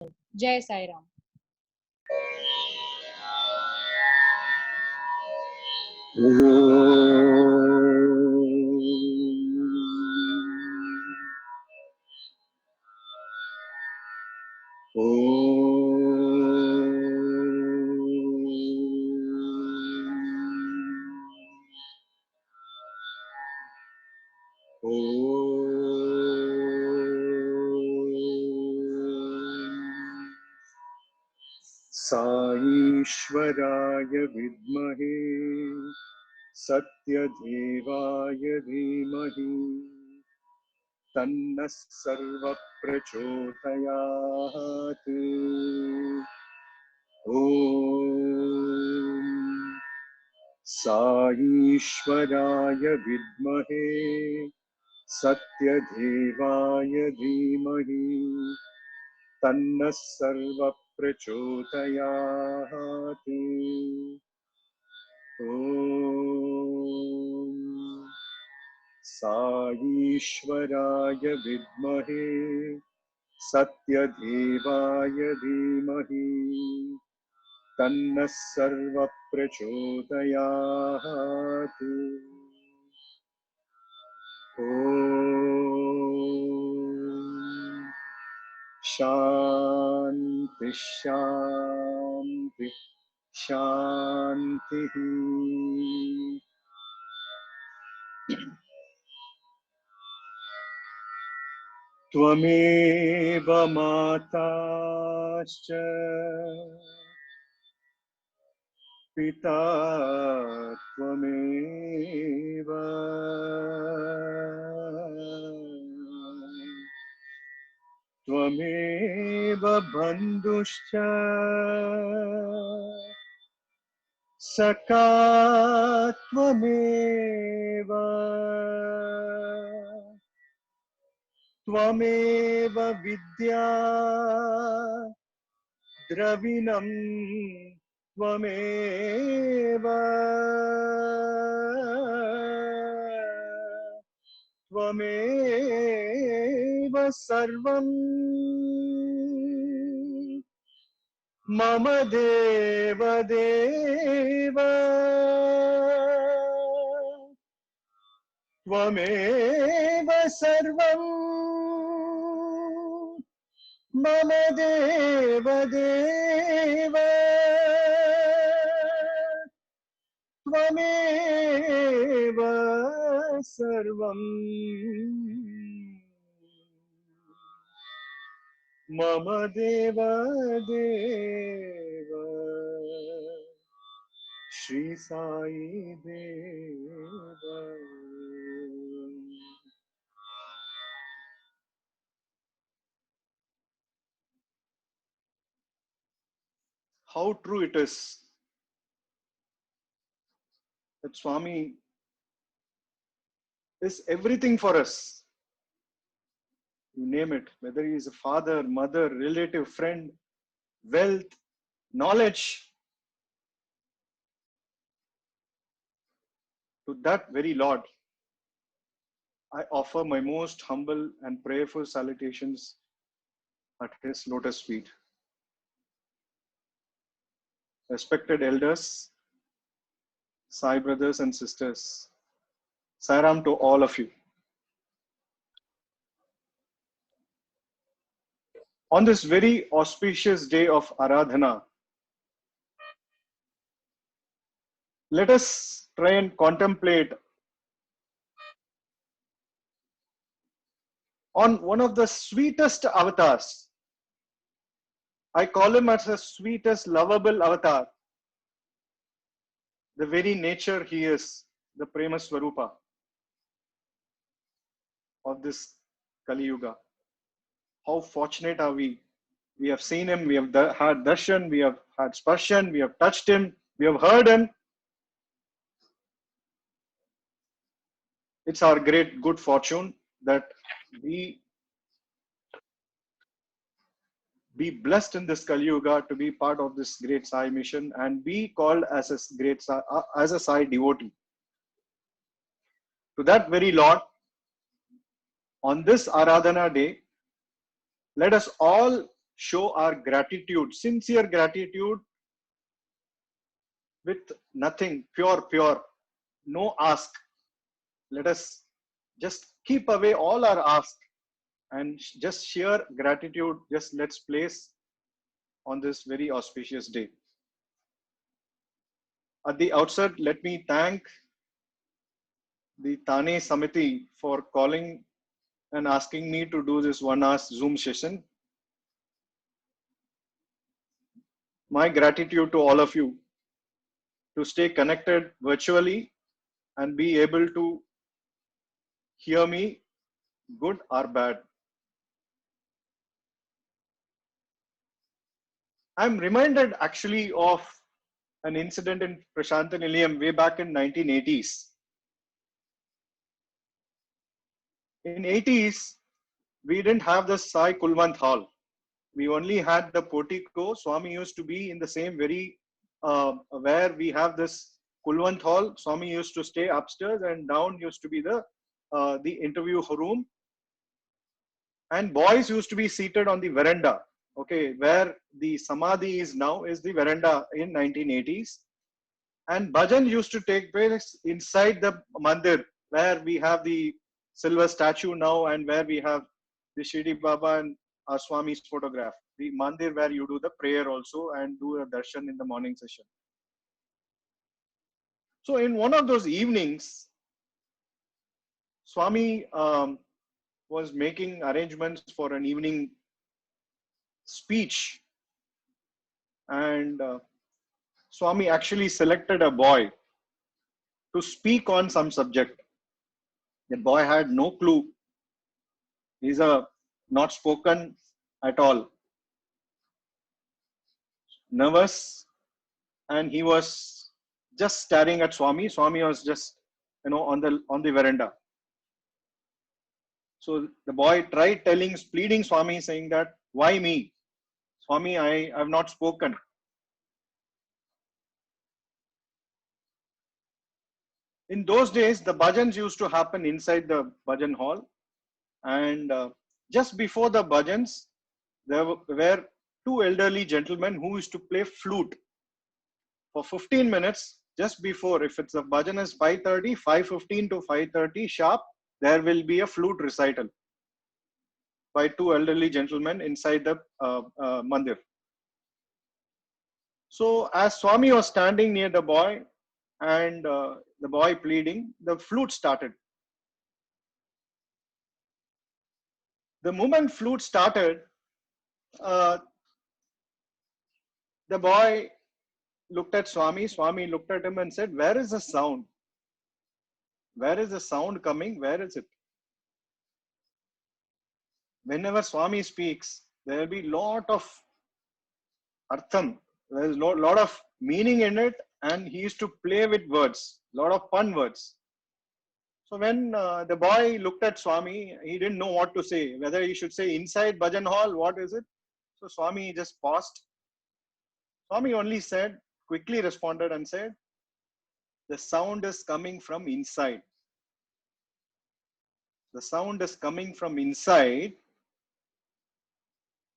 जय साई राम। साईश्वराय विद्महे सत्यदेवाय धीमहि तन्नः सर्वः प्रचोदयात्। ॐ साईश्वराय विद्महे सत्यदेवाय धीमहि तन्नः सर्वः प्रचोदयात्। ॐ साईश्वराय विद्महे सत्यदेवाय धीमहि तन्नः सर्वः प्रचोदयात्। ॐ शान्ति शान्ति शान्तिः। त्वमेव माताश्च पिता त्वमेव त्वमेव बन्धुश्च सखा त्वमेव त्वमेव विद्या द्रविणं त्वमेव त्वमेव सर्वं मम देव देव त्वमेव सर्वं मम देव देव त्वमेव सर्वं मम देव देव। श्री साई देव। How true it is that Swami is everything for us. You name it, whether he is a father, mother, relative, friend, wealth, knowledge. To that very Lord, I offer my most humble and prayerful salutations at his lotus feet. Respected elders, Sai brothers and sisters, Sairam to all of you. On this very auspicious day of Aradhana, let us try and contemplate on one of the sweetest avatars. I call him as the sweetest, lovable avatar. The very nature he is, the Prema Swarupa of this Kali Yuga. How fortunate are we? We have seen him, we have had darshan, we have had sparshan, we have touched him, we have heard him. It's our great good fortune that we be blessed in this Kali Yuga to be part of this great Sai mission and be called as a great Sai, as a Sai devotee. To that very Lord, on this Aradhana day, let us all show our gratitude, sincere gratitude with nothing, pure, no ask. Let us just keep away all our ask and just sheer gratitude. Just let's place on this very auspicious day. At the outset, let me thank the Thane Samiti for calling and asking me to do this 1 hour Zoom session. My gratitude to all of you to stay connected virtually and be able to hear me, good or bad. I'm reminded actually of an incident in Prashanta Nilayam way back in 1980s. In 80s, we didn't have the Sai Kulwant Hall. We only had the portico. Swami used to be in the same very, where we have this Kulwant Hall. Swami used to stay upstairs and down used to be the interview room. And boys used to be seated on the veranda. Okay, where the Samadhi is now is the veranda in 1980s. And bhajan used to take place inside the mandir, where we have the silver statue now and where we have the Shirdi Baba and our Swami's photograph. The mandir where you do the prayer also and do a darshan in the morning session. So in one of those evenings, Swami was making arrangements for an evening speech, and Swami actually selected a boy to speak on some subject. The boy had no clue. He's not spoken at all, nervous, and he was just staring at Swami. Swami was just, on the veranda. So the boy tried pleading Swami, saying that, why me? Swami, I have not spoken. In those days, the bhajans used to happen inside the bhajan hall. And just before the bhajans, there were two elderly gentlemen who used to play flute for 15 minutes just before. If it's a bhajan is 5:30, 5:15 to 5:30 sharp, there will be a flute recital by two elderly gentlemen inside the mandir. So as Swami was standing near the boy and the boy pleading, the flute started. The moment flute started, the boy looked at Swami. Swami looked at him and said, where is the sound? Where is the sound coming? Where is it? Whenever Swami speaks, there will be lot of artham. There is a lot of meaning in it, and he used to play with words, lot of fun words. So when the boy looked at Swami, he didn't know what to say, whether he should say inside bhajan hall, what is it? So Swami just paused. Swami only quickly responded and said, the sound is coming from inside. The sound is coming from inside,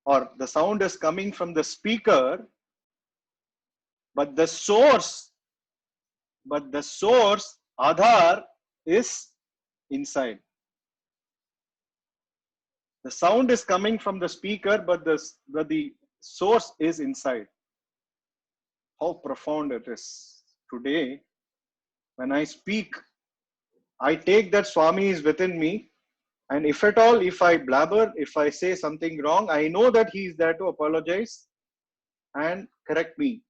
or the sound is coming from the speaker, but the source, Aadhar, is inside. The sound is coming from the speaker, but the source is inside. How profound it is. Today, when I speak, I take that Swami is within me. And if at all, if I blabber, if I say something wrong, I know that he is there to apologize and correct me.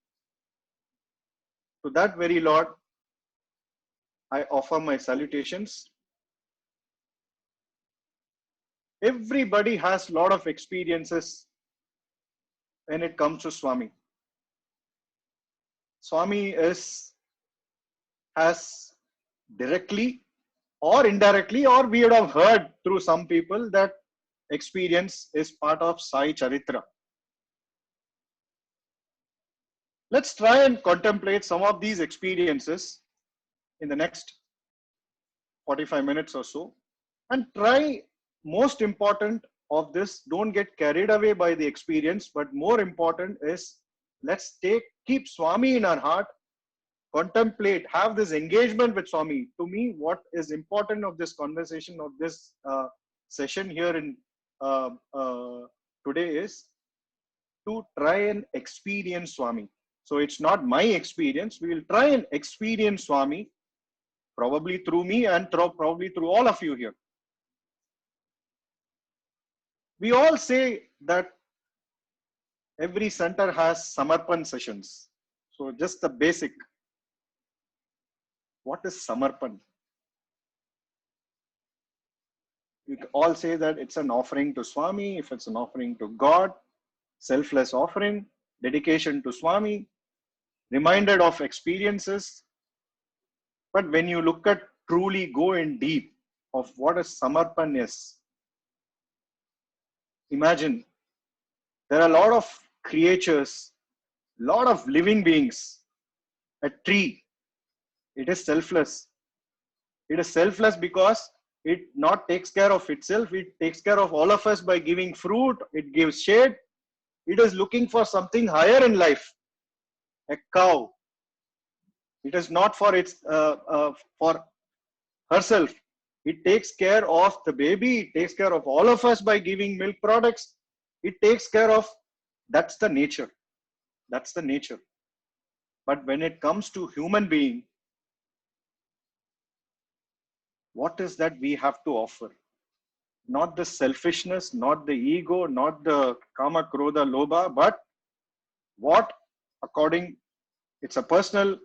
To that very Lord, I offer my salutations. Everybody has a lot of experiences when it comes to Swami. Swami has directly or indirectly, or we would have heard through some people, that experience is part of Sai Charitra. Let's try and contemplate some of these experiences in the next 45 minutes or so, and try, most important, of this, don't get carried away by the experience, but more important is let's keep Swami in our heart, contemplate, have this engagement with Swami. To me, what is important of this conversation, of this session here in today is to try and experience Swami. So it's not my experience. We will try and experience Swami, probably through me and probably through all of you here. We all say that every center has Samarpan sessions. So just the basic. What is Samarpan? You all say that it's an offering to Swami. If it's an offering to God, selfless offering, dedication to Swami, reminded of experiences. But when you look at truly go in deep of what a Samarpan is, imagine there are a lot of creatures, lot of living beings. A tree, it is selfless. It is selfless because it not takes care of itself. It takes care of all of us by giving fruit. It gives shade. It is looking for something higher in life. A cow, it is not for its for herself. It takes care of the baby. It takes care of all of us by giving milk products. It takes care of. That's the nature. That's the nature. But when it comes to human being, what is that we have to offer? Not the selfishness, not the ego, not the kama, krodha, lobha, but what, according, it's a personal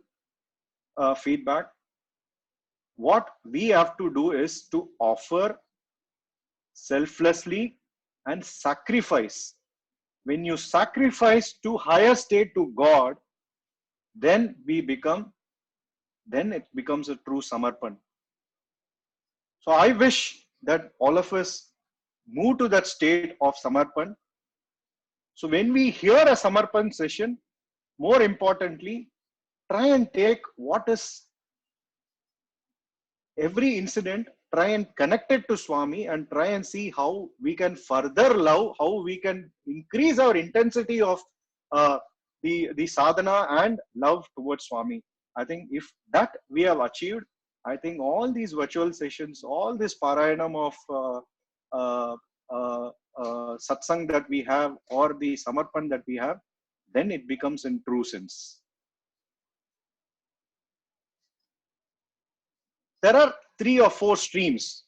feedback. What we have to do is to offer selflessly and sacrifice. When you sacrifice to higher state to God, then it becomes a true Samarpan. So I wish that all of us move to that state of Samarpan. So when we hear a Samarpan session, more importantly, try and take what is every incident, try and connect it to Swami and try and see how we can further love, how we can increase our intensity of the sadhana and love towards Swami. I think if that we have achieved, I think all these virtual sessions, all this parayanam of satsang that we have or the samarpan that we have, then it becomes in true sense. There are 3 or 4 streams.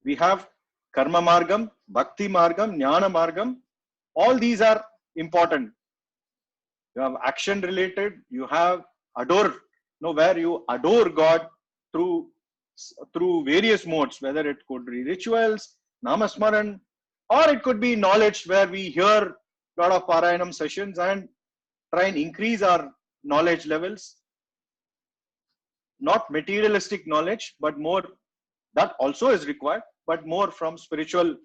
We have karma margam, bhakti margam, jnana margam. All these are important. You have action related, you have adore, where you adore God through various modes, whether it could be rituals, namasmaran, or it could be knowledge where we hear a lot of parayanam sessions and try and increase our knowledge levels. Not materialistic knowledge, but more, that also is required, but more from spiritual.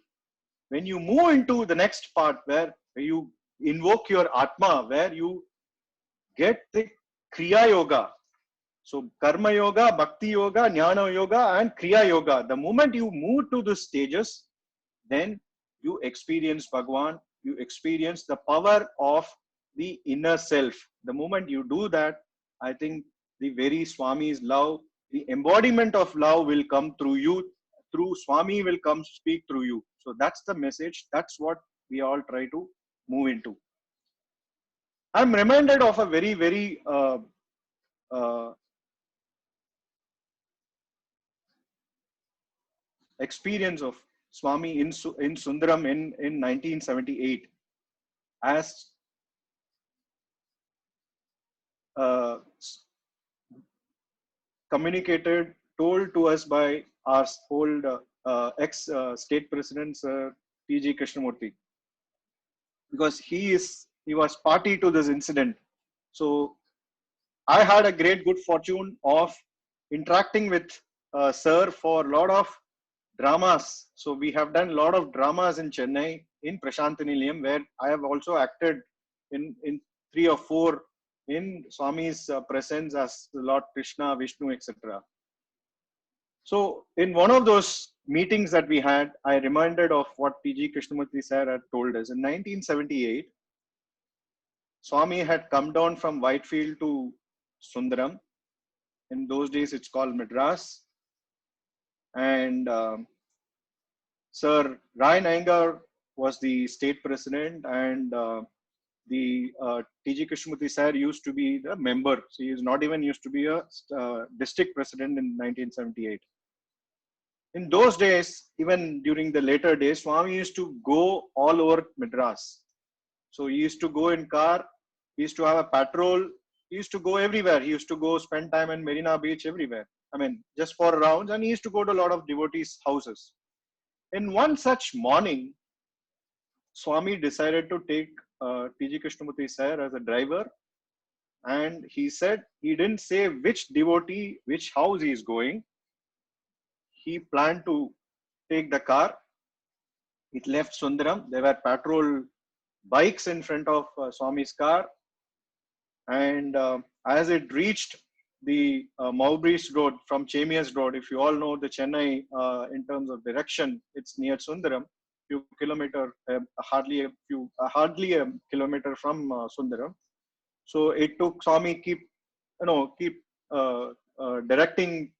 When you move into the next part where you invoke your Atma, where you get the Kriya Yoga. So Karma Yoga, Bhakti Yoga, Jnana Yoga and Kriya Yoga. The moment you move to the stages, then you experience Bhagwan, you experience the power of the inner self. The moment you do that, I think the very Swami's love, the embodiment of love will come through you, through Swami will come speak through you. So that's the message. That's what we all try to move into. I'm reminded of a very, very experience of Swami in Sundaram in 1978 as communicated, told to us by our old ex-state president, T.G. Krishnamurti, because he was party to this incident. So I had a great good fortune of interacting with Sir for a lot of dramas. So we have done a lot of dramas in Chennai, in Prashantinilayam, where I have also acted in 3 or 4 in Swami's presence as Lord Krishna, Vishnu, etc. So in one of those meetings that we had, I reminded of what T.G. Krishnamurti sir had told us. In 1978, Swami had come down from Whitefield to Sundaram. In those days, it's called Madras. And Sir Ryan Iyengar was the state president, and the T.G. Krishnamurti sir used to be the member. So he is not even used to be a district president in 1978. In those days, even during the later days, Swami used to go all over Madras. So he used to go in car, he used to have a patrol, he used to go everywhere. He used to go spend time in Marina Beach everywhere. I mean, just for rounds, and he used to go to a lot of devotees' houses. In one such morning, Swami decided to take T.G. Krishnamurti sir as a driver, and he said he didn't say which devotee, which house he is going. He planned to take the car. It left Sundaram. There were patrol bikes in front of Swami's car, and as it reached the Mowbray Road from Chemias Road, if you all know the Chennai in terms of direction, it's near Sundaram, few kilometer, hardly a kilometer from Sundaram. So it took Swami keep directing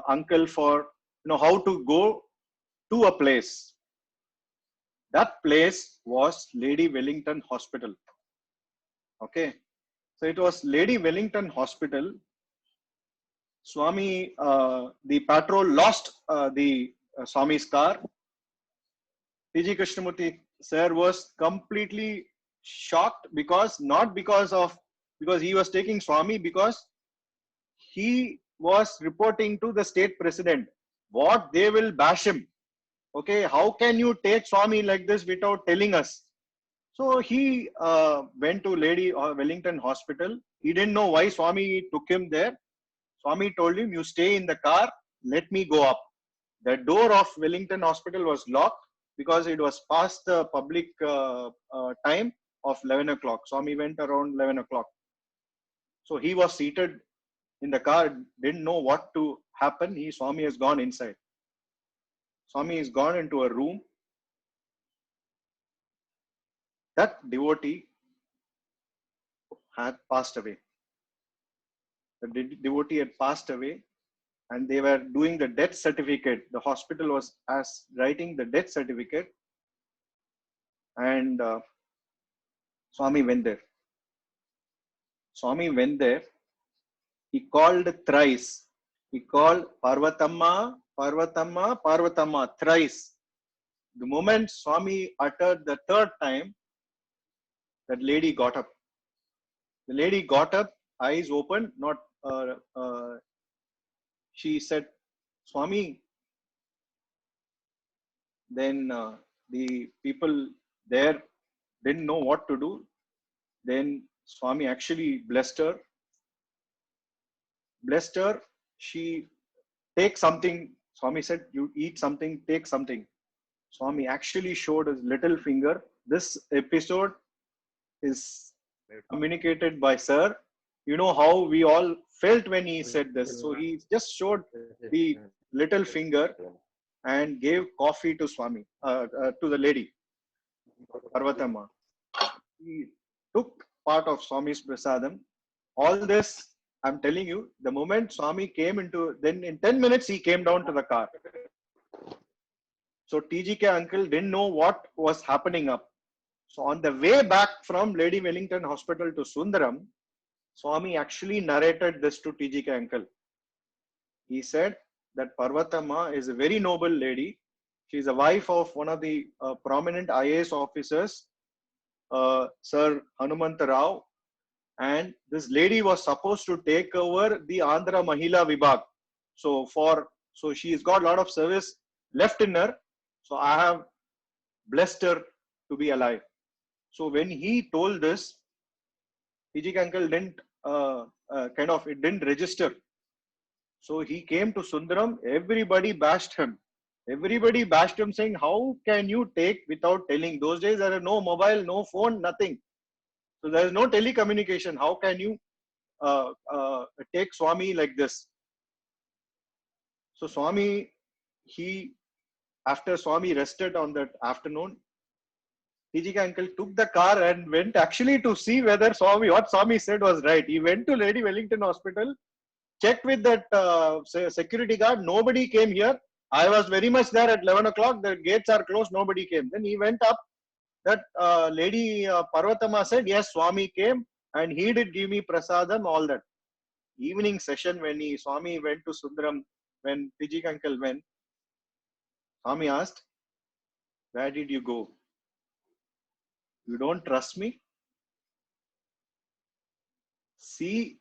uncle for how to go to a place. That place was Lady Wellington Hospital. Okay, so it was Lady Wellington Hospital. Swami, the patrol lost the Swami's car. T.G. Krishnamurti sir was completely shocked because he was taking Swami, because he was reporting to the state president what they will bash him. Okay, how can you take Swami like this without telling us? So he went to Lady Wellington Hospital. He didn't know why Swami took him there. Swami told him, you stay in the car, let me go up. The door of Wellington Hospital was locked because it was past the public time of 11 o'clock. Swami went around 11 o'clock. So he was seated in the car, didn't know what to happen. Swami has gone inside. Swami is gone into a room. That devotee had passed away. The devotee had passed away, and they were doing the death certificate. The hospital was writing the death certificate, and Swami went there. Swami went there. He called thrice. He called Parvatamma, Parvatamma, Parvatamma thrice. The moment Swami uttered the third time, that lady got up. The lady got up, eyes open, not. She said, Swami. Then the people there didn't know what to do. Then Swami actually blessed her. Blessed her. She take something. Swami said, you eat something, take something. Swami actually showed his little finger. This episode is communicated by Sir. You know how we all felt when he said this. So he just showed the little finger and gave coffee to Swami, to the lady, Parvatamma. He took part of Swami's prasadam. All this, I'm telling you, the moment Swami came into, then in 10 minutes, he came down to the car. So TGK uncle didn't know what was happening up. So on the way back from Lady Wellington Hospital to Sundaram, Swami actually narrated this to TGK uncle. He said that Parvatamma is a very noble lady. She is a wife of one of the prominent IAS officers, Sir Hanumanta Rao. And this lady was supposed to take over the Andhra Mahila Vibhag. So she's got a lot of service left in her. So I have blessed her to be alive. So when he told this, TG uncle didn't it didn't register. So he came to Sundaram. Everybody bashed him. Everybody bashed him, saying, "How can you take without telling?" Those days there are no mobile, no phone, nothing. So there is no telecommunication. How can you take Swami like this? So Swami, after Swami rested on that afternoon, TGK uncle took the car and went actually to see whether what Swami said was right. He went to Lady Wellington Hospital, checked with that security guard. Nobody came here. I was very much there at 11 o'clock. The gates are closed. Nobody came. Then he went up. That lady Parvatama said, yes, Swami came and he did give me prasadam, all that. Evening session when Swami went to Sundaram, when TGK uncle went, Swami asked, where did you go? You don't trust me? See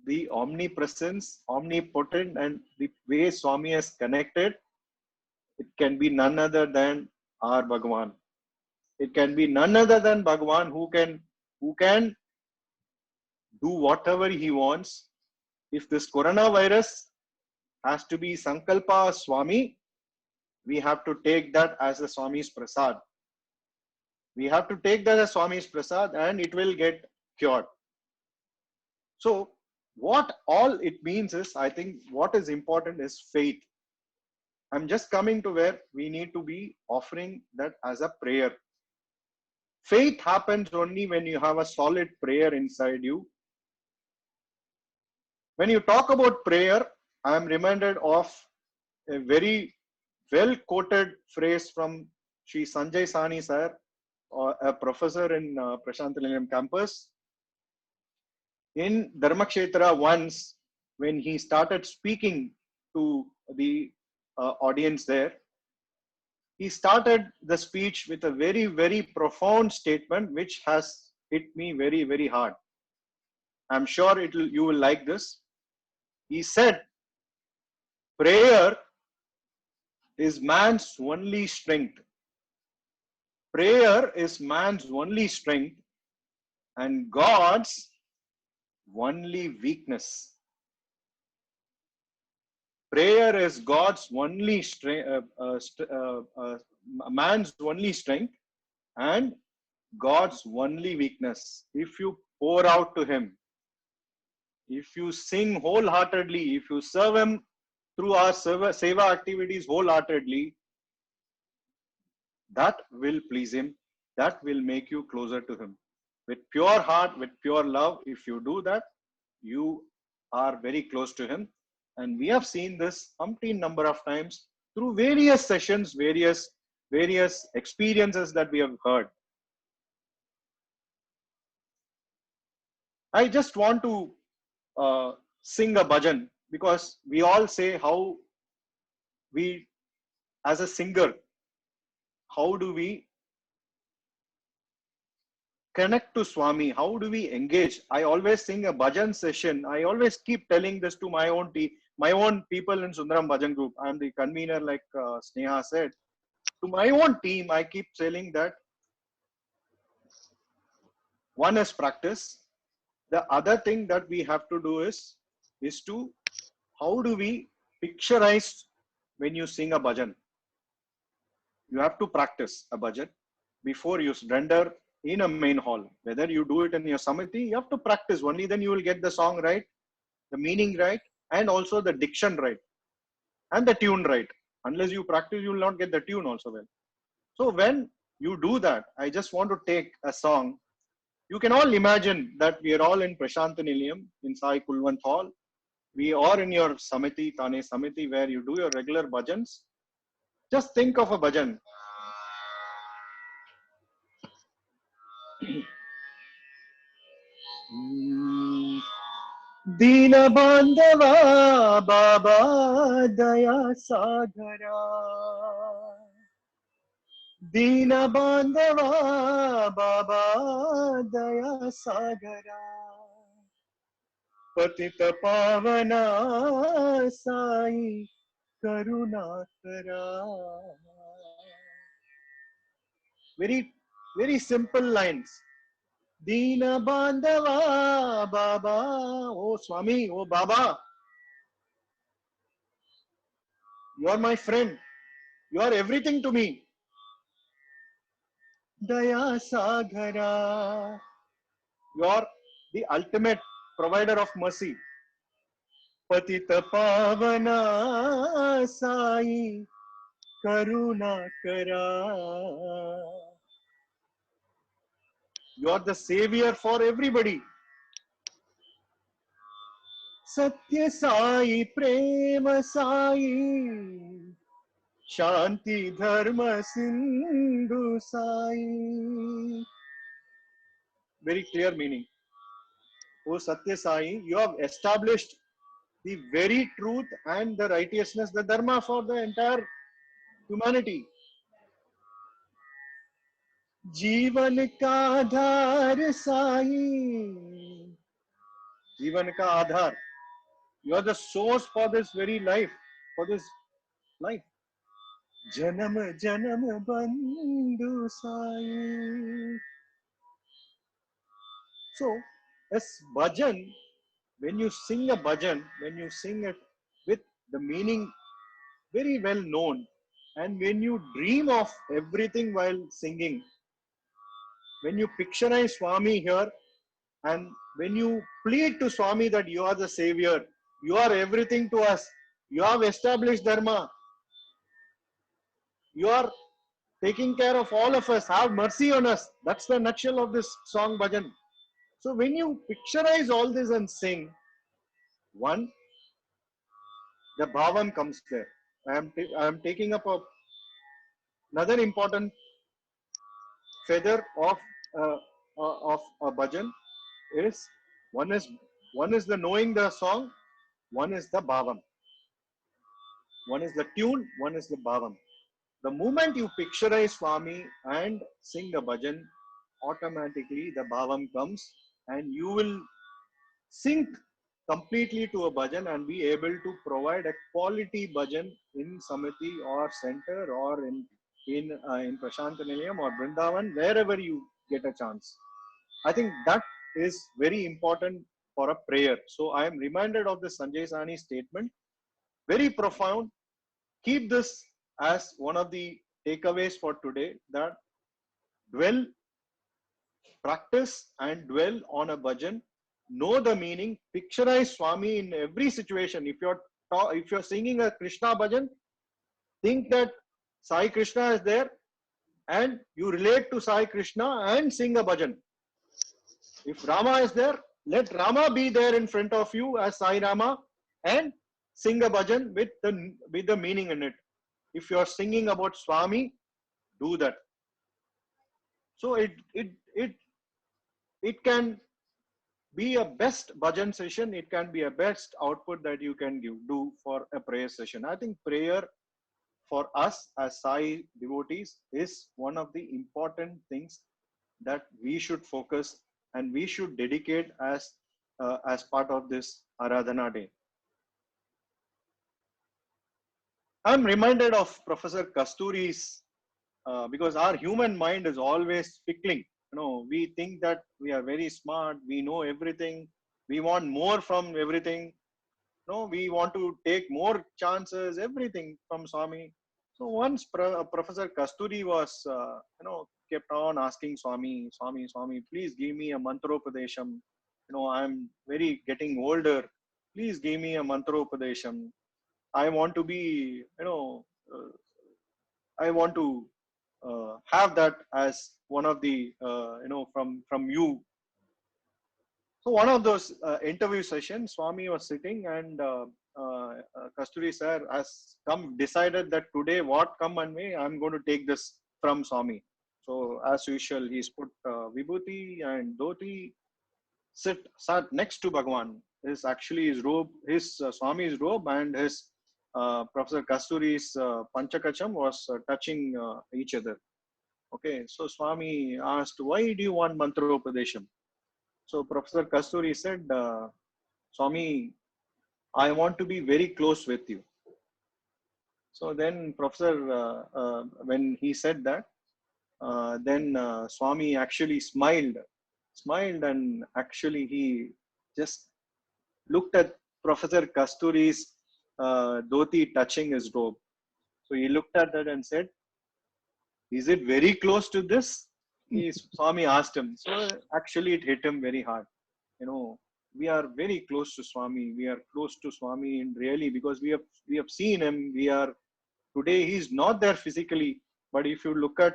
the omnipresence, omnipotent, and the way Swami has connected. It can be none other than our Bhagavan. It can be none other than Bhagavan who can do whatever he wants. If this coronavirus has to be Sankalpa Swami, we have to take that as a Swami's prasad. We have to take that as Swami's prasad and it will get cured. So what all it means is, I think what is important is faith. I'm just coming to where we need to be offering that as a prayer. Faith happens only when you have a solid prayer inside you. When you talk about prayer, I am reminded of a very well quoted phrase from Sri Sanjay Sani sir, a professor in Prashantanilayam campus. In Dharmakshetra once, when he started speaking to the audience there, he started the speech with a very, very profound statement which has hit me very, very hard. I'm sure you will like this. He said, prayer is man's only strength. Prayer is man's only strength and God's only weakness. Prayer is God's only strength, man's only strength and God's only weakness. If you pour out to Him, if you sing wholeheartedly, if you serve Him through our seva activities wholeheartedly, that will please Him. That will make you closer to Him. With pure heart, with pure love, if you do that, you are very close to Him. And we have seen this umpteen number of times through various sessions, various experiences that we have heard. I just want to sing a bhajan because we all say how we, as a singer, how do we connect to Swami? How do we engage? I always sing a bhajan session. I always keep telling this to my own people in Sundaram Bhajan group. I'm the convener, like Sneha said. To my own team, I keep telling that one is practice. The other thing that we have to do is to how do we picturize when you sing a bhajan? You have to practice a bhajan before you render in a main hall. Whether you do it in your samiti, you have to practice. Only then you will get the song right, the meaning right, and also the diction right, and the tune right. Unless you practice, you will not get the tune also well. So when you do that, I just want to take a song. You can all imagine that we are all in Prashantanilayam in Sai Kulwant Hall. We are in your samiti, Thane Samiti, where you do your regular bhajans. Just think of a bhajan. Dina Bandhava Baba Daya Sagara. Dina Bandhava Baba Daya Sagara. Patita Pavana Sai Karunakara. Very, very simple lines. Dina Bandhava Baba. Oh Swami, oh Baba. You are my friend. You are everything to me. Daya Sagara. You are the ultimate provider of mercy. पतित पावना साई करुणा करा. You are the savior for everybody. Satya Sai, Prema Sai, Shanti Dharma Sindhu Sai. Very clear meaning. O Satya Sai, you have established the very truth and the righteousness, the Dharma for the entire humanity. जीवन का आधार साई. जीवन का आधार. You are the source for this very life, for this life. Janam janam bandhu sai. So, as bhajan, when you sing a bhajan, when you sing it with the meaning very well known, and when you dream of everything while singing, when you picturize Swami here, and when you plead to Swami that you are the savior, you are everything to us, you have established Dharma, you are taking care of all of us, have mercy on us. That's the nutshell of this song bhajan. So when you picturize all this and sing, one, the bhavam comes there. I am taking up another important feather of a bhajan is one is the knowing the song, one is the bhavam. One is the tune, one is the bhavam. The moment you picturize Swami and sing the bhajan, automatically the bhavam comes and you will sync completely to a bhajan and be able to provide a quality bhajan in Samiti or center or in Prashant Nilayam or Vrindavan, wherever you get a chance. I think that is very important for a prayer. So I am reminded of the Sanjay Sahni statement, very profound. Keep this as one of the takeaways for today, that dwell, practice and dwell on a bhajan, know the meaning, picturize Swami in every situation. If you're singing a Krishna bhajan, think that Sai Krishna is there and you relate to Sai Krishna and sing a bhajan. If Rama is there, let Rama be there in front of you as Sai Rama and sing a bhajan with the meaning in it. If you are singing about Swami, do that. So it can be a best bhajan session. It can be a best output that you can do for a prayer session. I think prayer for us as Sai devotees is one of the important things that we should focus and we should dedicate as part of this Aradhana day. I'm reminded of Professor Kasturi's because our human mind is always fickling. We think that we are very smart, we know everything, we want more from everything. We want to take more chances, everything from Swami. So once Professor Kasturi was, kept on asking Swami, please give me a mantropadesham. I'm very getting older. Please give me a mantropadesham. I want to be, I want to have that as one of the, from you. So one of those interview sessions, Swami was sitting and Kasturi sir has decided that today what come and may, I'm going to take this from Swami. So as usual, he's put vibhuti and dhoti, sat next to Bhagwan. Is actually his robe, his Swami's robe and his Professor Kasturi's Panchakacham was touching each other. Okay, so Swami asked, why do you want mantropadesham? So Professor Kasturi said, Swami, I want to be very close with you. So then Professor, when he said that, then Swami actually smiled and actually he just looked at Professor Kasturi's dhoti touching his robe. So he looked at that and said, is it very close to this? Swami asked him. So actually it hit him very hard. we are very close to Swami. We are close to Swami in really, because we have seen him. We are today. He's not there physically, but if you look at,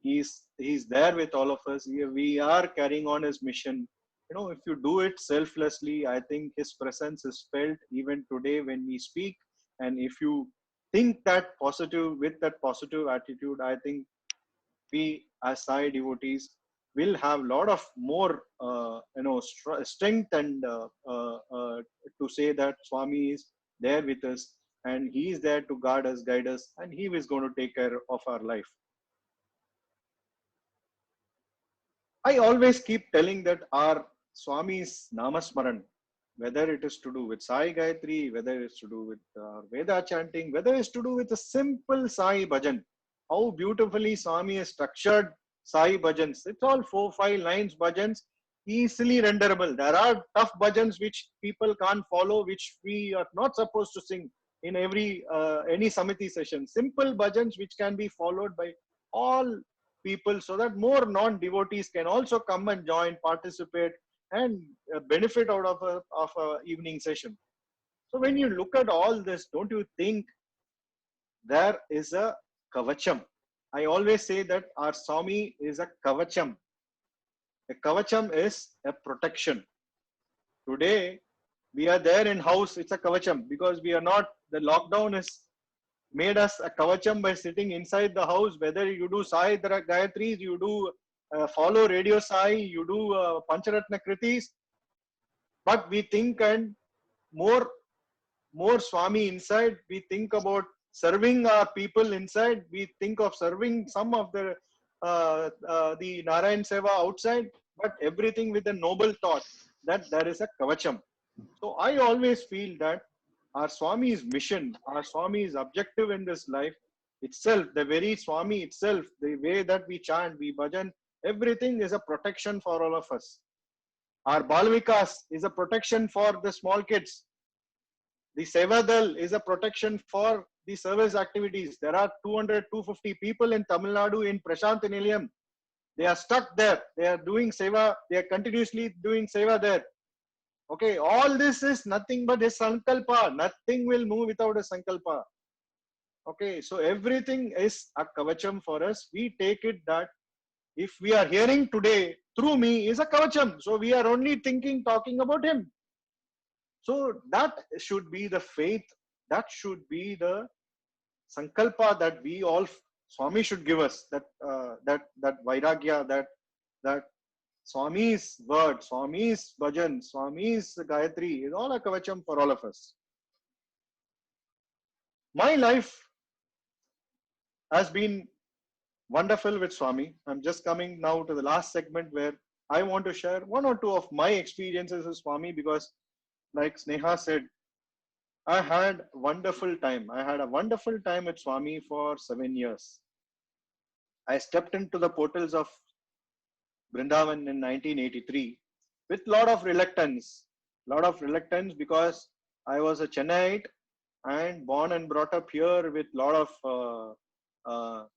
he's there with all of us. We are carrying on his mission. If you do it selflessly, I think his presence is felt even today when we speak. And if you think that positive, with that positive attitude, I think we as Sai devotees will have a lot of more strength and to say that Swami is there with us, and he is there to guard us, guide us, and he is going to take care of our life. I always keep telling that our Swami's Namasmaran, whether it is to do with Sai Gayatri, whether it's to do with Veda chanting, whether it's to do with a simple Sai bhajan, how beautifully Swami has structured Sai bhajans. It's all 4-5 lines bhajans, easily renderable. There are tough bhajans which people can't follow, which we are not supposed to sing in every any Samiti session. Simple bhajans which can be followed by all people, so that more non-devotees can also come and join, participate, and benefit out of a evening session. So when you look at all this, don't you think there is a kavacham? I always say that our Swami is a kavacham. A kavacham is a protection. Today, we are there in house, it's a kavacham, because we are not, the lockdown has made us a kavacham by sitting inside the house. Whether you do Sai Gayatris, you do follow Radio Sai, you do Pancharatna Kritis, but we think and more Swami inside. We think about serving our people inside. We think of serving some of the Narayan Seva outside, but everything with a noble thought that there is a kavacham. So I always feel that our Swami's mission, our Swami's objective in this life itself, the very Swami itself, the way that we chant, we bhajan, everything is a protection for all of us. Our Balvikas is a protection for the small kids. The Sevadal is a protection for the service activities. There are 200, 250 people in Tamil Nadu in Prashant Nilayam. They are stuck there. They are doing Seva. They are continuously doing Seva there. Okay, all this is nothing but a sankalpa. Nothing will move without a sankalpa. Okay, so everything is a kavacham for us. We take it that if we are hearing today through me is a kavacham. So we are only thinking, talking about him. So that should be the faith. That should be the sankalpa that we all, Swami should give us. That vairagya, that Swami's word, Swami's bhajan, Swami's Gayatri is all a kavacham for all of us. My life has been wonderful with Swami. I'm just coming now to the last segment where I want to share one or two of my experiences with Swami, because like Sneha said, I had a wonderful time. I had a wonderful time with Swami for 7 years. I stepped into the portals of Vrindavan in 1983 with a lot of reluctance. Because I was a Chennaiite and born and brought up here with a lot of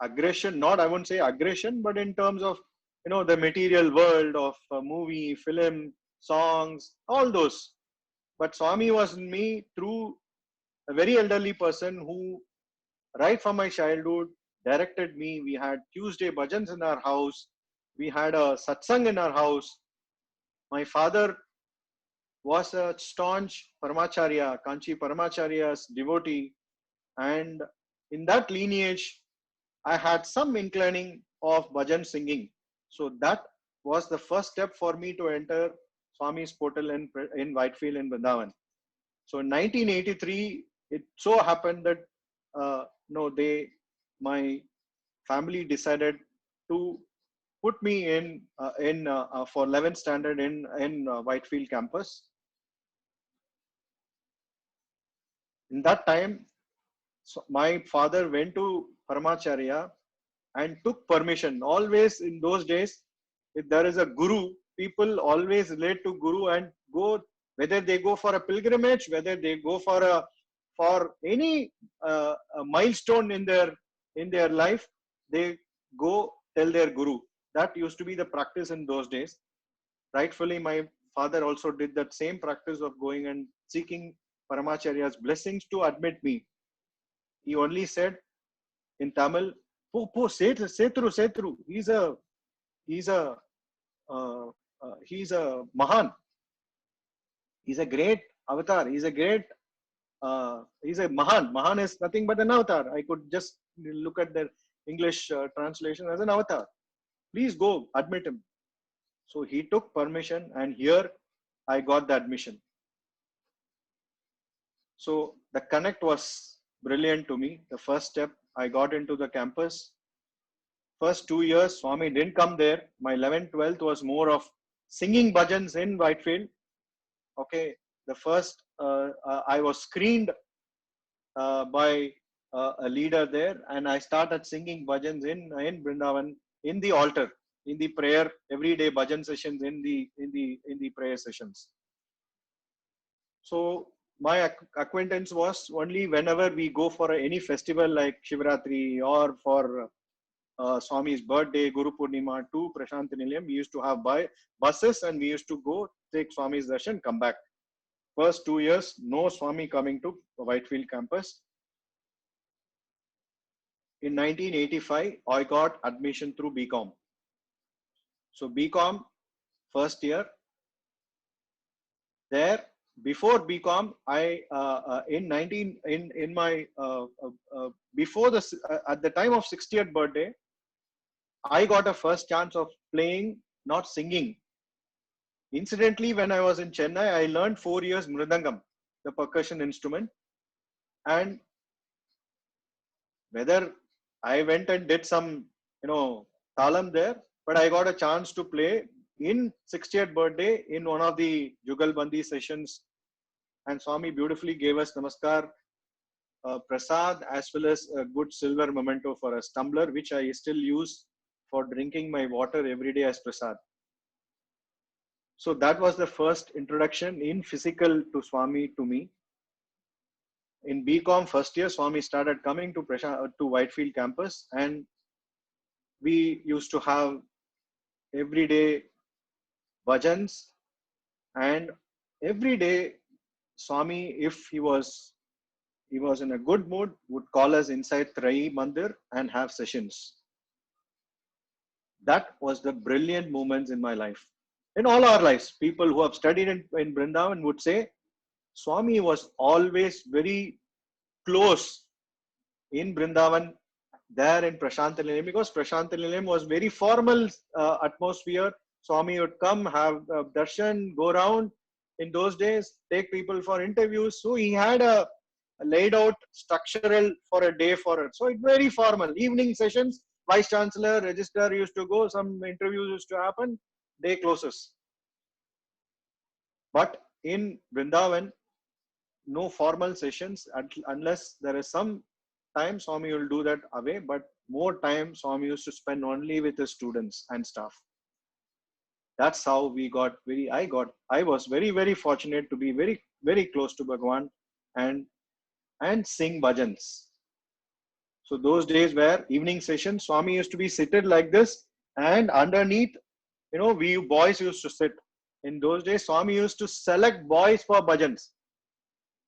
aggression. Not, I won't say aggression, but in terms of, the material world of movie, film, songs, all those. But Swami was in me through a very elderly person who, right from my childhood, directed me. We had Tuesday bhajans in our house. We had a satsang in our house. My father was a staunch Paramacharya, Kanchi Paramacharya's devotee. And in that lineage, I had some inclining of bhajan singing. So that was the first step for me to enter Swami's portal in Whitefield in Vrindavan. So in 1983, it so happened that my family decided to put me in for 11th standard in Whitefield campus. In that time, so my father went to Paramacharya and took permission. Always in those days, if there is a guru, people always relate to guru and go, whether they go for a pilgrimage, whether they go for any milestone in their life, they go tell their guru. That used to be the practice in those days. Rightfully, my father also did that same practice of going and seeking Paramacharya's blessings to admit me. He only said in Tamil, "Po, say through, say through. He's a, he's a Mahan. He's a great avatar. He's a Mahan. Mahan is nothing but an avatar. I could just look at the English translation as an avatar. Please go, admit him." So he took permission, and here I got the admission. So the connect was brilliant to me. The first step, I got into the campus. First 2 years, Swami didn't come there. My 11th, 12th was more of singing bhajans in Whitefield. Okay, the first, I was screened by a leader there, and I started singing bhajans in Vrindavan, in the altar, in the prayer, everyday bhajan sessions, in the prayer sessions. So my acquaintance was only whenever we go for any festival like Shivratri or for Swami's birthday, Guru Purnima to Prashant Nilayam, we used to have buses, and we used to go take Swami's darshan, come back. First 2 years, no Swami coming to Whitefield campus. In 1985, I got admission through BCom. So BCom, first year. There, before BCom, I before at the time of 60th birthday, I got a first chance of playing, not singing. Incidentally, when I was in Chennai, I learned 4 years mridangam, the percussion instrument, and whether I went and did some, talam there, but I got a chance to play in 60th birthday in one of the Jugalbandi sessions, and Swami beautifully gave us namaskar, prasad, as well as a good silver memento for a tumbler, which I still use for drinking my water every day as prasad. So that was the first introduction in physical to Swami to me. In BCom first year, Swami started coming to Whitefield campus, and we used to have everyday bhajans, and every day Swami, if he was in a good mood, would call us inside Trai Mandir and have sessions. That was the brilliant moments in my life. In all our lives, people who have studied in Vrindavan would say, Swami was always very close in Vrindavan, there in Prashant Nilayam, because Prashant Nilayam was very formal atmosphere. Swami would come, have darshan, go around in those days, take people for interviews. So he had a laid out structural for a day for it. So it's very formal. Evening sessions, Vice Chancellor, Registrar used to go, some interviews used to happen, day closes. But in Vrindavan, no formal sessions unless there is some time Swami will do that away, but more time Swami used to spend only with his students and staff. That's how we got I was very, very fortunate to be very, very close to Bhagwan and sing bhajans. So those days where evening session, Swami used to be seated like this, and underneath, we boys used to sit. In those days, Swami used to select boys for bhajans.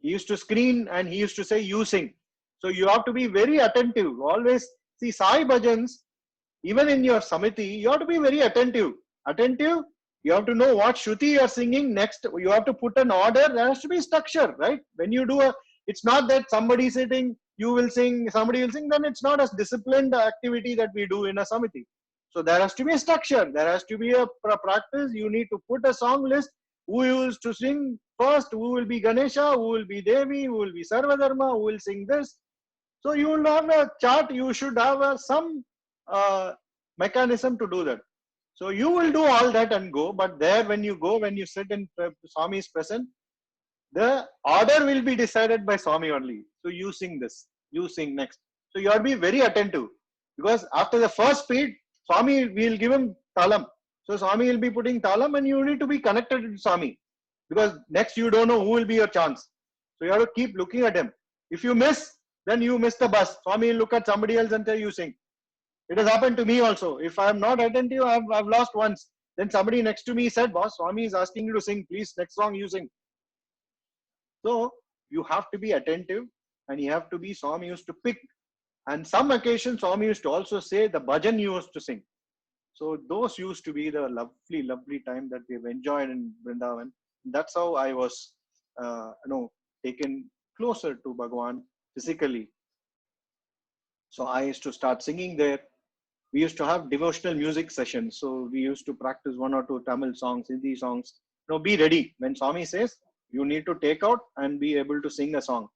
He used to screen and he used to say, you sing. So you have to be very attentive. Always see Sai bhajans, even in your samiti, you have to be very attentive. Attentive, you have to know what Shruti you are singing next. You have to put an order. There has to be structure, right? When you do it's not that somebody sitting, you will sing, somebody will sing, then it's not a disciplined activity that we do in a samiti. So there has to be a structure. There has to be a practice. You need to put a song list. Who used to sing first? Who will be Ganesha? Who will be Devi? Who will be Sarvadharma? Who will sing this? So you will have a chart. You should have some mechanism to do that. So you will do all that and go. But there, when you sit in Swami's presence, the order will be decided by Swami only. So you sing this. You sing next. So you have to be very attentive, because after the first beat, Swami will give him talam. So Swami will be putting talam, and you need to be connected to Swami, because next you don't know who will be your chance. So you have to keep looking at him. If you miss, then you miss the bus. Swami will look at somebody else and tell you sing. It has happened to me also. If I am not attentive, I've lost once. Then somebody next to me said, boss, Swami is asking you to sing. Please, next song you sing. So you have to be attentive and you have to be, Swami used to pick. And some occasions, Swami used to also say the bhajan you used to sing. So those used to be the lovely, lovely time that we've enjoyed in Vrindavan. That's how I was, taken closer to Bhagwan physically. So I used to start singing there. We used to have devotional music sessions. So we used to practice one or two Tamil songs, Hindi songs. Be ready. When Swami says, you need to take out and be able to sing a song.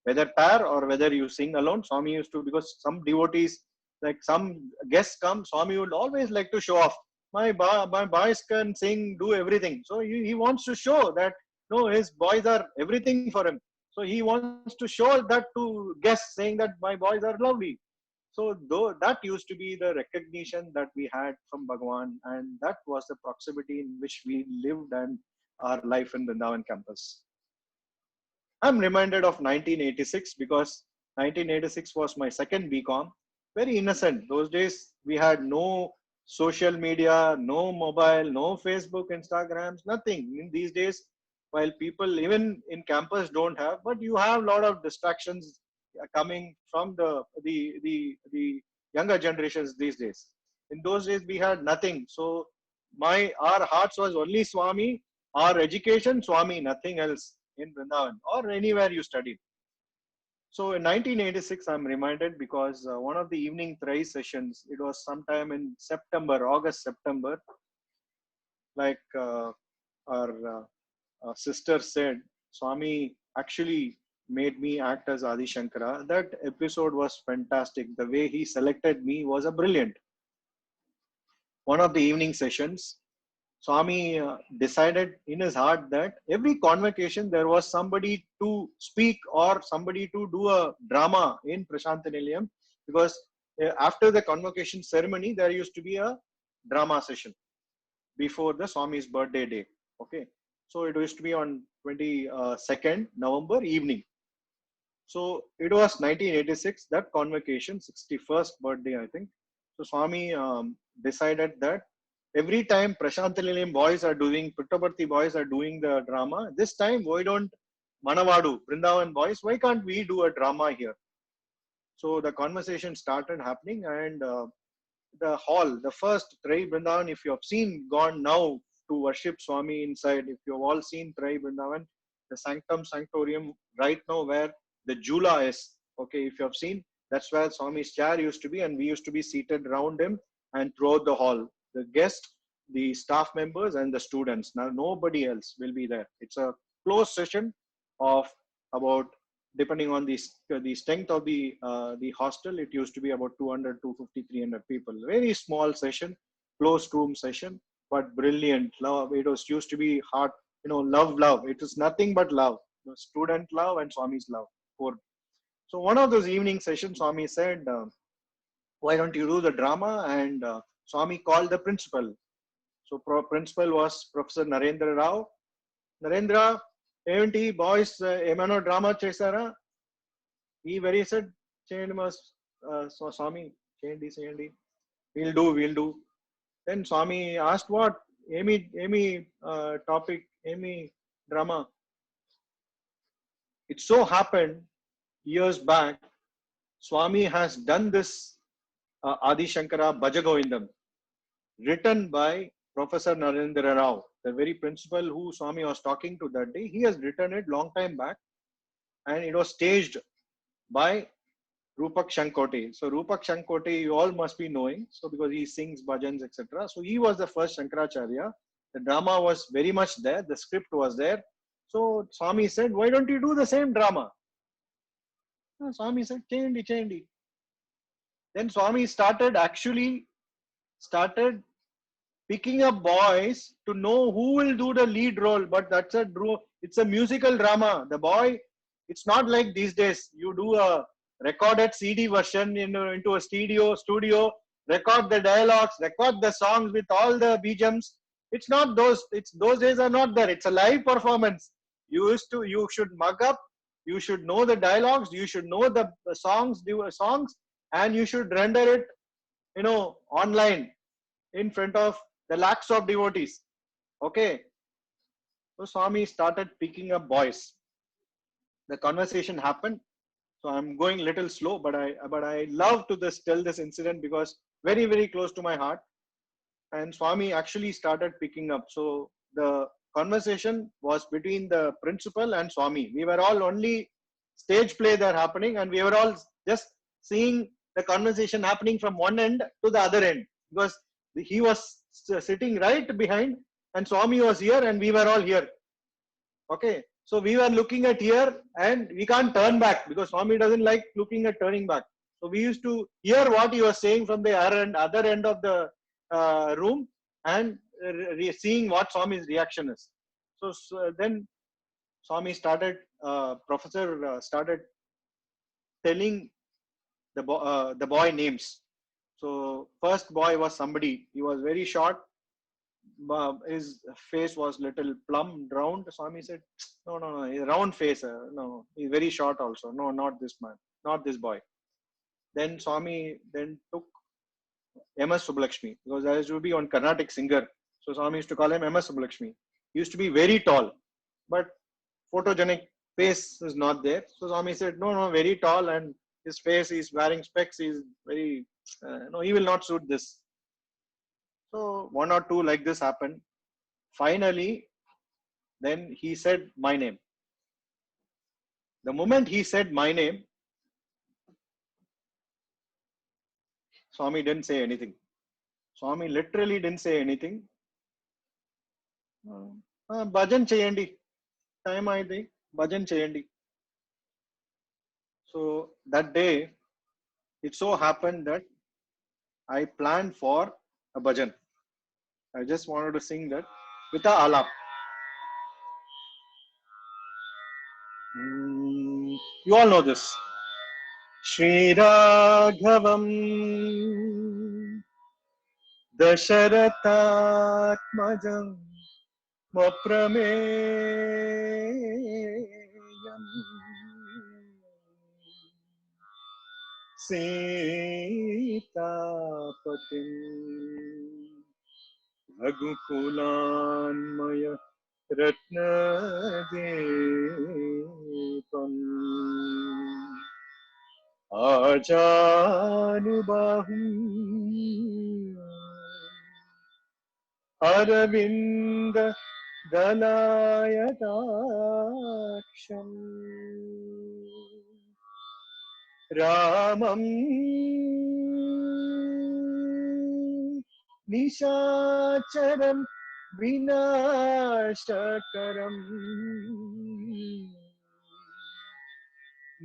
Whether pair or whether you sing alone, Swami used to, because some devotees, like some guests come, Swami would always like to show off. My boys can sing, do everything. So he wants to show that, no, his boys are everything for him. So he wants to show that to guests, saying that my boys are lovely. So though that used to be the recognition that we had from Bhagwan, and that was the proximity in which we lived and our life in the Vrindavan campus. I'm reminded of 1986 because 1986 was my second BCom. Very innocent. Those days we had no social media, no mobile, no Facebook, Instagrams, nothing. In these days, while people even in campus don't have, but you have a lot of distractions coming from the younger generations these days. In those days we had nothing. So our hearts was only Swami, our education Swami, nothing else in Vrindavan or anywhere you studied. So in 1986, I'm reminded because one of the evening thrice sessions, it was sometime in September, August, September, like our sister said, Swami actually made me act as Adi Shankara. That episode was fantastic. The way he selected me was a brilliant. One of the evening sessions, Swami decided in his heart that every convocation there was somebody to speak or somebody to do a drama in Prashanta Nilayam, because after the convocation ceremony there used to be a drama session before the Swami's birthday day. Okay, so it used to be on 22nd November evening. So it was 1986 that convocation, 61st birthday I think. So Swami decided that every time Prashanta Nilayam boys are doing, Puttaparthi boys are doing the drama, this time why don't Manavadu, Vrindavan boys, why can't we do a drama here? So the conversation started happening, and the hall, the first Trai Vrindavan, if you have gone now to worship Swami inside, if you have all seen Trai Vrindavan, the Sanctum Sanctorium right now where the Jula is, okay, if you have seen, that's where Swami's chair used to be, and we used to be seated around him and throughout the hall. The guests, the staff members, and the students. Now, nobody else will be there. It's a closed session of about, depending on the strength of the hostel, it used to be about 200, 250, 300 people. Very small session, closed room session, but brilliant. Love. It was used to be heart, love. It was nothing but love. Student love and Swami's love. So one of those evening sessions, Swami said, why don't you do the drama? And Swami called the principal. So principal was Professor Narendra Rao. Narendra, ఏంటి boys ఏమైనా drama చేశారా? He very said, చేయండి మా Swami, చేయండి. We'll do. Then Swami asked what? Amy topic, Amy drama. It so happened years back, Swami has done this Adi Shankara Bhajagovindam, written by Professor Narendra Rao, the very principal who Swami was talking to that day. He has written it long time back, and it was staged by Rupak Shankote. So Rupak Shankote, you all must be knowing, so because he sings bhajans, etc. So he was the first Shankaracharya. The drama was very much there. The script was there. So Swami said, why don't you do the same drama? Swami said, cheyandi. Then Swami started picking up boys to know who will do the lead role. But it's a musical drama. The boy, it's not like these days. You do a recorded CD version into a studio, record the dialogues, record the songs with all the BGMs. It's not those. Those days are not there. It's a live performance. You should mug up. You should know the dialogues. You should know the songs, and you should render it online in front of the lakhs of devotees. Okay. So Swami started picking up boys. The conversation happened. So I'm going little slow, but I love to tell this incident because very, very close to my heart. And Swami actually started picking up. So the conversation was between the principal and Swami. We were all only stage play there happening, and we were all just seeing the conversation happening from one end to the other end, because he was sitting right behind and Swami was here and we were all here. Okay. So we were looking at here and we can't turn back because Swami doesn't like looking at turning back. So we used to hear what he was saying from the other end of the room and seeing what Swami's reaction is. So then Swami started, Professor started telling the boy names. So first boy was somebody. He was very short. His face was little plump, round. Swami said, "No, no, no, round face. No, he's very short also. No, not this man, not this boy." Then Swami then took M.S. Subbulakshmi, because I used to be on Carnatic singer. So Swami used to call him M.S. Subbulakshmi. He used to be very tall, but photogenic face is not there. So Swami said, "No, no, very tall, and his face is wearing specs. He's very, no, he will not suit this." So one or two like this happened. Finally, then he said my name. The moment he said my name, Swami didn't say anything. Swami literally didn't say anything. Bhajan cheyandi. Time aidi. Bhajan cheyandi. So that day, it so happened that I planned for a bhajan. I just wanted to sing that with a alap. You all know this. Shri Raghavam Dasharathatmajam Maprameyan Sitapatim Raghukulanmaya Ratnadepam Ajanubahum Aravinda Dalayadaksham Ramam Nishacharam Vinashakaram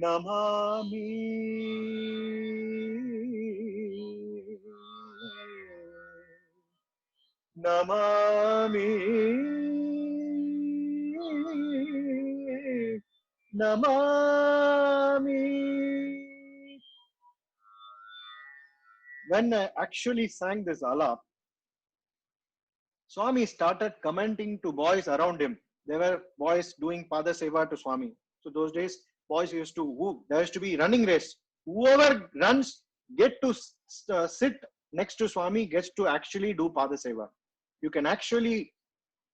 Namami Namami Namami. When I actually sang this alap, Swami started commenting to boys around him. There were boys doing Pada Seva to Swami. So those days, boys used to, there used to be running race. Whoever runs, get to sit next to Swami, gets to actually do Pada Seva. You can actually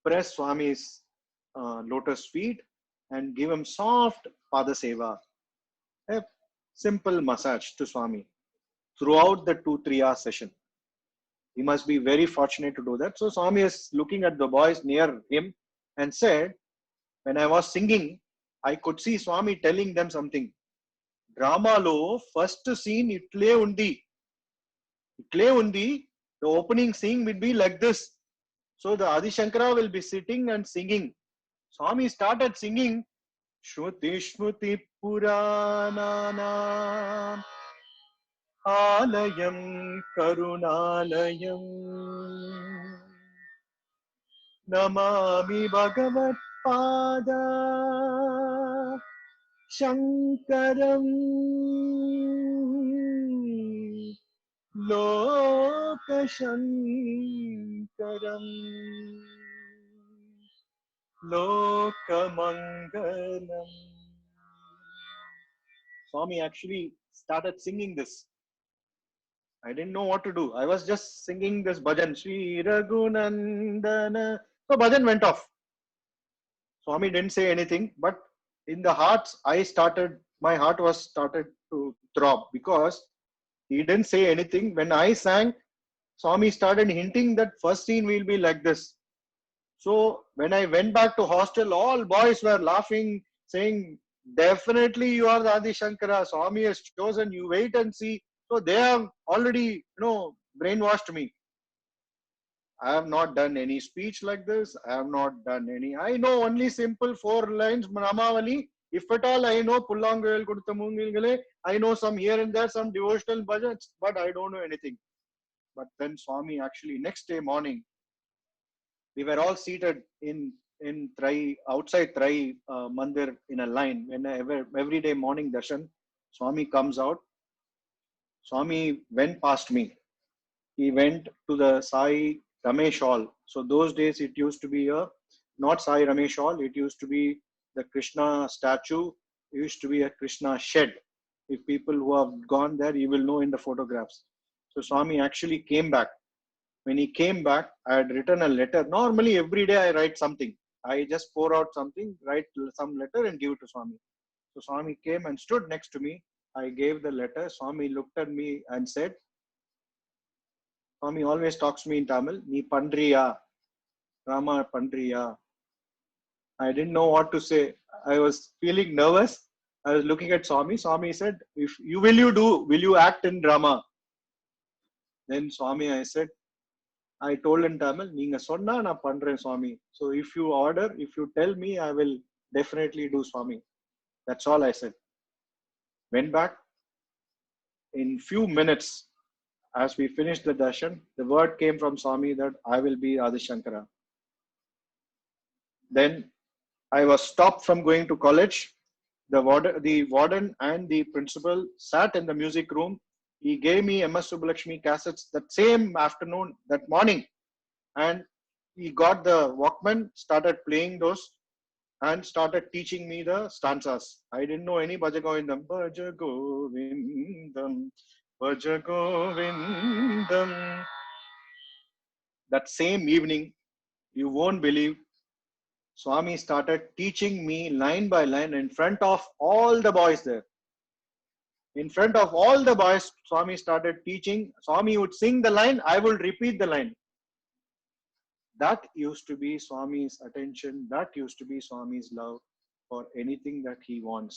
press Swami's lotus feet and give him soft Pada Seva. A simple massage to Swami throughout the 2-3 hour session. He must be very fortunate to do that. So Swami is looking at the boys near him and said, when I was singing, I could see Swami telling them something. Drama lo first scene itle undi. Itle undi, the opening scene will be like this. So the Adi Shankara will be sitting and singing. Swami started singing Shruti Shruti Purananam Alayam Karunalayam Namami Bhagavat Pada Shankaram Lokashankaram Lokamangalam. Swami actually started singing this. I didn't know what to do. I was just singing this bhajan, Sri Raghunandana. So bhajan went off. Swami didn't say anything, but in the hearts, my heart was started to throb because he didn't say anything. When I sang, Swami started hinting that first scene will be like this. So when I went back to hostel, all boys were laughing, saying, definitely you are the Adi Shankara. Swami has chosen, you wait and see. So they have already, brainwashed me. I have not done any speech like this. I have not done any. I know only simple 4 lines, Namavali. If at all I know Pullangal Kudutamungilgale, I know some here and there, some devotional bhajans, but I don't know anything. But then Swami actually, next day morning, we were all seated in Trai, outside Trai Mandir in a line. Whenever every day morning darshan, Swami comes out. Swami went past me. He went to the Sai Ramesh Hall. So those days it used to be a not Sai Ramesh Hall. It used to be the Krishna statue. It used to be a Krishna shed. If people who have gone there, you will know in the photographs. So Swami actually came back. When he came back, I had written a letter. Normally, every day I write something. I just pour out something, write some letter, and give it to Swami. So Swami came and stood next to me. I gave the letter. Swami looked at me and said, Swami always talks to me in Tamil, Ni Pandriya, Rama Pandriya. I didn't know what to say. I was feeling nervous. I was looking at Swami. Swami said, if you will you act in drama? Then Swami, I said, I told in Tamil, நீங்க சொன்னா நான் பண்றேன் Swami. So if you order, if you tell me, I will definitely do Swami. That's all I said. Went back. In few minutes, as we finished the darshan, the word came from Swami that I will be Adi Shankara. Then I was stopped from going to college. The warden and the principal sat in the music room. He gave me MS Subbulakshmi cassettes that same afternoon, that morning. And he got the Walkman, started playing those, and started teaching me the stanzas. I didn't know any Bhaja Govindam. Bhaja Govindam, Bhaja Govindam. That same evening, you won't believe, Swami started teaching me line by line in front of all the boys there. In front of all the boys, Swami started teaching. Swami would sing the line, I will repeat the line. That used to be Swami's attention. That used to be Swami's love for anything that he wants.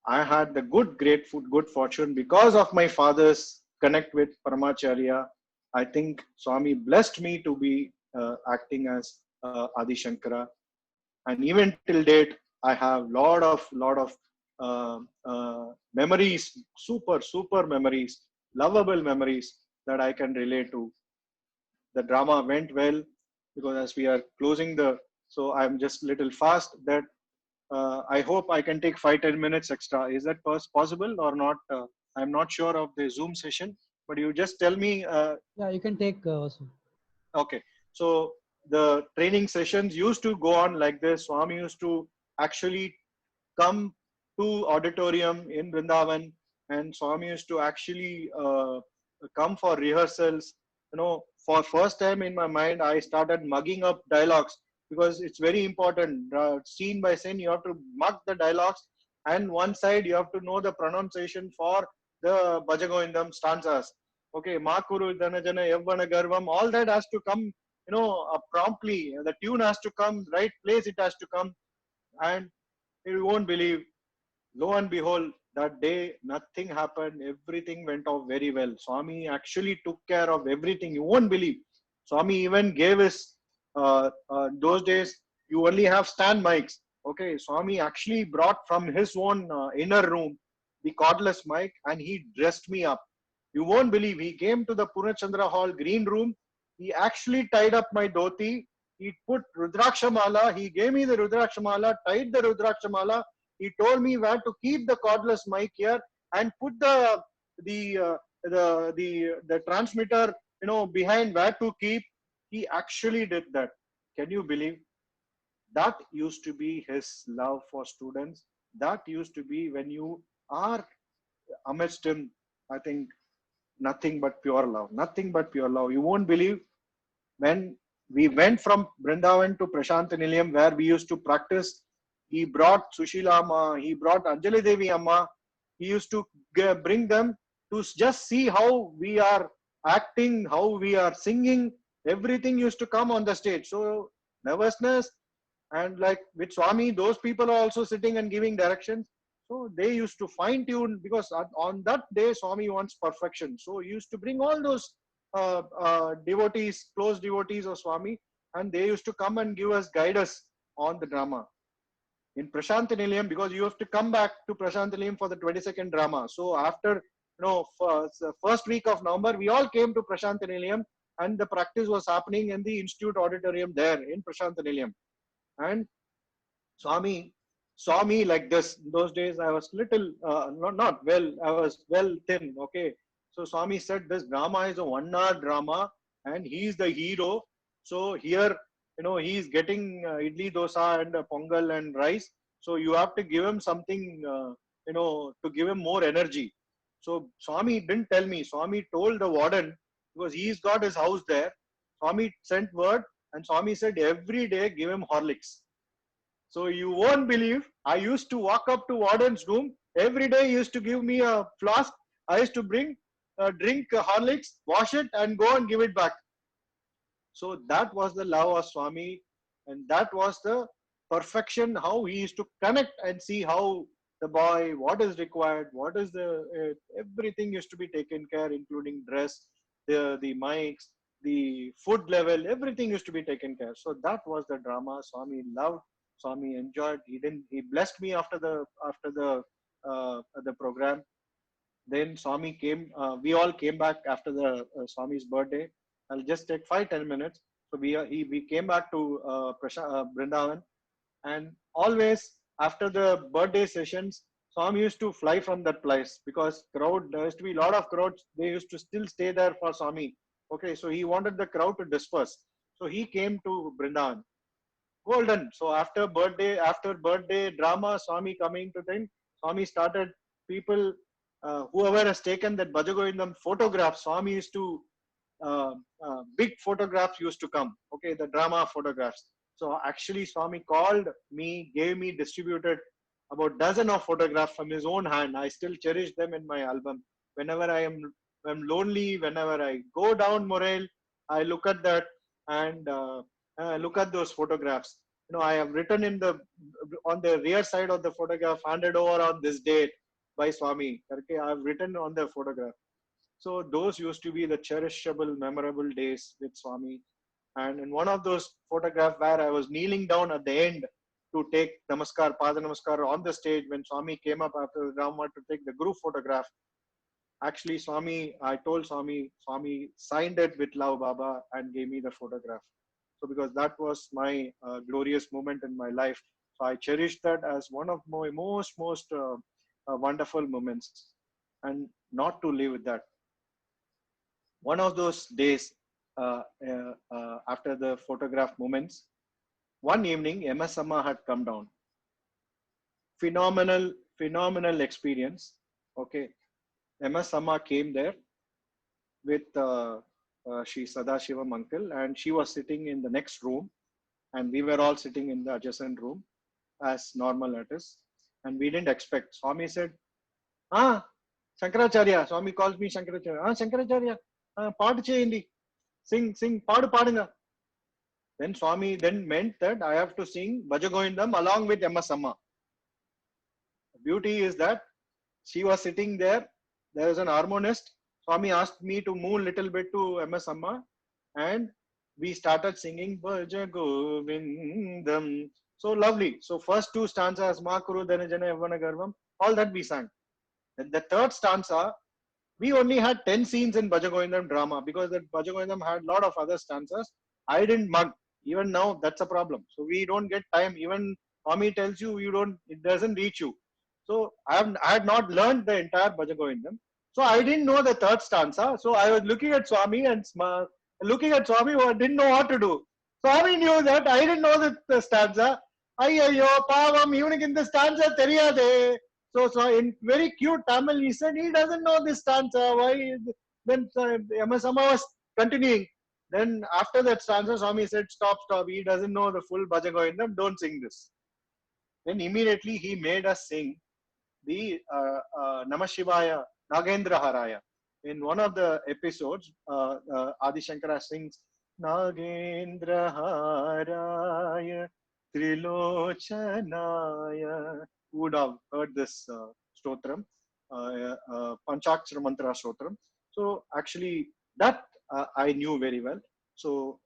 I had the good fortune because of my father's connect with Paramacharya. I think Swami blessed me to be acting as Adi Shankara, and even till date, I have lot of memories, super memories, lovable memories that I can relate to. The drama went well because as we are closing so I'm just little fast that I hope I can take 5-10 minutes extra. Is that possible or not? I'm not sure of the Zoom session, but you just tell me. Yeah, you can take also. Okay. So the training sessions used to go on like this. Swami used to actually come to auditorium in Vrindavan, and Swami used to actually come for rehearsals. For first time in my mind, I started mugging up dialogues because it's very important. Scene by scene, you have to mug the dialogues, and one side you have to know the pronunciation for the Bhajagovindam stanzas. Okay, Makuru Dhanajana Yavana Garvam, all that has to come, promptly. The tune has to come, right place it has to come, and you won't believe, lo and behold, that day nothing happened. Everything went off very well. Swami actually took care of everything. You won't believe. Swami even gave us those days. You only have stand mics. Okay, Swami actually brought from his own inner room the cordless mic, and he dressed me up. You won't believe. He came to the Purnachandra Hall green room. He actually tied up my dhoti. He put Rudrakshamala. He gave me the Rudrakshamala, tied the Rudrakshamala. He told me where to keep the cordless mic here and put the the transmitter, behind where to keep. He actually did that. Can you believe? That used to be his love for students. That used to be when you are amidst him. I think nothing but pure love, nothing but pure love. You won't believe, when we went from Brindavan to Prashant Nilayam, where we used to practice, he brought Sushila Amma, he brought Anjali Devi Amma. He used to bring them to just see how we are acting, how we are singing. Everything used to come on the stage. So nervousness, and like with Swami, those people are also sitting and giving directions. So they used to fine tune, because on that day Swami wants perfection. So he used to bring all those devotees, close devotees of Swami, and they used to come and give us, guide us on the drama. In Prashant Nilayam, because you have to come back to Prashant Nilayam for the 22nd drama. So after, first week of November, we all came to Prashant Nilayam, and the practice was happening in the Institute Auditorium there in Prashant Nilayam. And Swami saw me like this. In those days, I was little, not well, I was well thin. Okay. So Swami said, this drama is a 1 hour drama and he is the hero. So here, he is getting idli, dosa and pongal and rice. So you have to give him something, to give him more energy. So Swami didn't tell me. Swami told the warden, because he's got his house there. Swami sent word, and Swami said, every day give him Horlicks. So you won't believe, I used to walk up to warden's room. Every day he used to give me a flask. I used to drink Horlicks, wash it and go and give it back. So that was the love of Swami, and that was the perfection, how he used to connect and see how the boy, what is required, what is everything used to be taken care, including dress, the mics, the food level, everything used to be taken care. So that was the drama. Swami loved, Swami enjoyed. He blessed me after the program. Then Swami came, we all came back after the Swami's birthday. I'll just take 5-10 minutes. So we came back to Brindavan, and always after the birthday sessions, Swami used to fly from that place, because there used to be a lot of crowds. They used to still stay there for Swami. Okay, so he wanted the crowd to disperse. So he came to Brindavan. Golden. So after birthday drama, Swami coming to think, Swami started, people, whoever has taken that Bhajagovindam photograph, Swami used to, big photographs used to come. Okay, the drama photographs. So actually Swami called me, gave me, distributed about dozen of photographs from his own hand. I still cherish them in my album. Whenever I'm lonely, whenever I go down Morale, I look at that, and look at those photographs. I have written on the rear side of the photograph, handed over on this date by Swami. Okay, I have written on the photograph. So those used to be the cherishable, memorable days with Swami. And in one of those photographs where I was kneeling down at the end to take Namaskar, Pada Namaskar on the stage, when Swami came up after the drama to take the group photograph, actually I told Swami signed it with Love Baba and gave me the photograph. So because that was my glorious moment in my life, so I cherish that as one of my most wonderful moments. And not to live with that. One of those days, after the photograph moments, one evening MS Amma had come down. Phenomenal experience. Okay, MS Amma came there with Shri Sadashivam uncle, and she was sitting in the next room, and we were all sitting in the adjacent room as normal it is. And we didn't expect. Swami said, Shankaracharya. Swami calls me Shankaracharya. Shankaracharya, paadu cheyandi. Sing, paadunga. Then Swami then meant that I have to sing Bhajagovindam along with MS Amma. The beauty is that she was sitting there. There was an harmonist. Swami asked me to move a little bit to MS Amma, and we started singing Bhajagovindam. So lovely. So first two stanzas, Ma Kuru Dhanajana Yavana Garvam, all that we sang. Then the third stanza, we only had 10 scenes in Bhajagovindam drama, because that Bhajagovindam had a lot of other stanzas. I didn't mug. Even now, that's a problem. So we don't get time. Even Swami tells you, it doesn't reach you. So I had not learned the entire Bhajagovindam. So I didn't know the third stanza. So I was looking at Swami and who I didn't know what to do. Swami knew that I didn't know the stanza. Ayyo, pavam, ivanuku in the stanza theriyade. So in very cute Tamil, he said, he doesn't know this stanza. Why? Then MS Amma was continuing. Then after that stanza, Swami said, stop, stop. He doesn't know the full Bhaja Govindam. Don't sing this. Then immediately he made us sing the Namah Shivaya Nagendra Haraya. In one of the episodes, Adi Shankara sings Nagendra Haraya Trilochanaya. Who would have heard this stotram, Panchakshara Mantra stotram. So actually, that I knew very well. So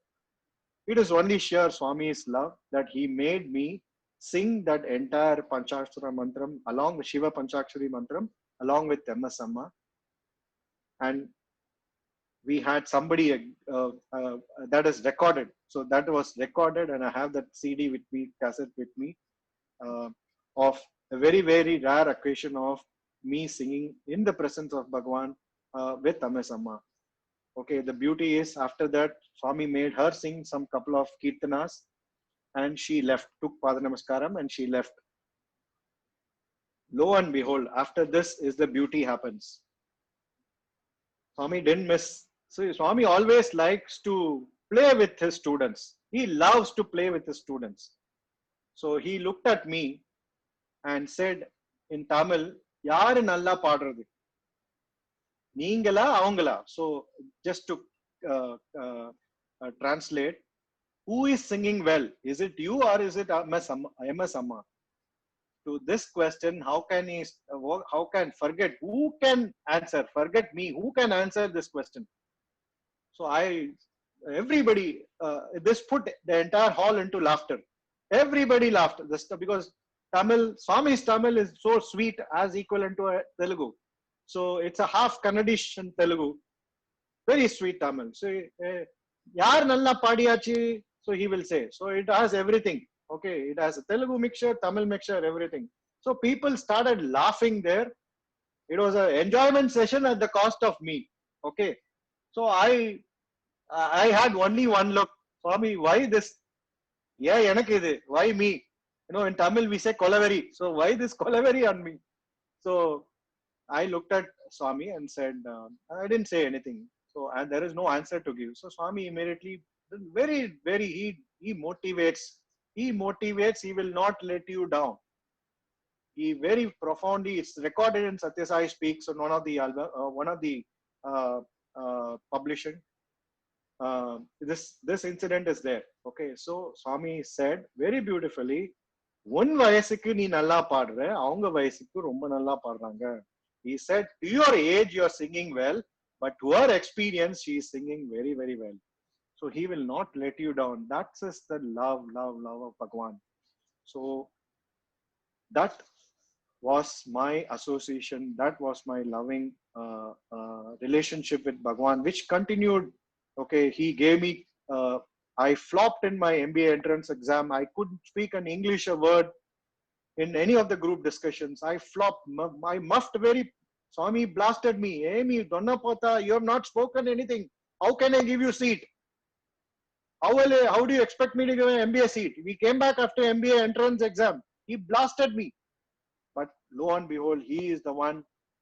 it is only sheer Swami's love that he made me sing that entire Panchakshara Mantram along with Shiva Panchakshari Mantram along with MS Amma. And we had somebody that is recorded. So that was recorded, and I have that CD with me, cassette with me, of a very, very rare occasion of me singing in the presence of Bhagwan with MS Amma. Okay, the beauty is after that, Swami made her sing some couple of kirtanas and she left, took Pada Namaskaram and she left. Lo and behold, after this is the beauty happens. Swami didn't miss. So Swami always likes to play with his students. He loves to play with his students. So he looked at me and said in Tamil, Yaru nalla paadradhu? Neengala avangala. So just to translate, who is singing well? Is it you or is it MS Amma? To this question, how can forget? Who can answer? Forget me. Who can answer this question? So everybody, this put the entire hall into laughter. Everybody laughed. This because Swami's Tamil is so sweet as equivalent to a Telugu. So it's a half Kannadish and Telugu. Very sweet Tamil. So, yaar nalla padiyachi? So he will say. So it has everything. Okay, it has a Telugu mixture, Tamil mixture, everything. So people started laughing there. It was an enjoyment session at the cost of me. Okay, so I had only one look. Swami, why this? Yeah, enakku idu. Why me? You know, in Tamil we say kolavari. So why this kolavari on me? So I looked at Swami and said, I didn't say anything. So, and there is no answer to give. So Swami immediately, he motivates. He motivates. He will not let you down. He very profoundly. It's recorded in Satya Sai Speaks on one of the album, one of the publishing. This incident is there. Okay, so Swami said very beautifully, உன் வயசுக்கு நீ நல்லா பாடுற, அவங்க வயசுக்கு ரொம்ப நல்லா பாடுறாங்க. He said, to your age you are singing well, but to her experience she is singing very, very well. So he will not let you down. That's just the love of Bhagwan. So that was my association. That was my loving relationship with Bhagwan, which continued. Okay, he gave me. I flopped in my MBA entrance exam. I couldn't speak an English a word in any of the group discussions. I flopped. I muffed very. Swami blasted me. Hey, me, Donna Pota, you have not spoken anything. How can I give you seat? How do you expect me to give an MBA seat? We came back after MBA entrance exam. He blasted me. But lo and behold, he is the one.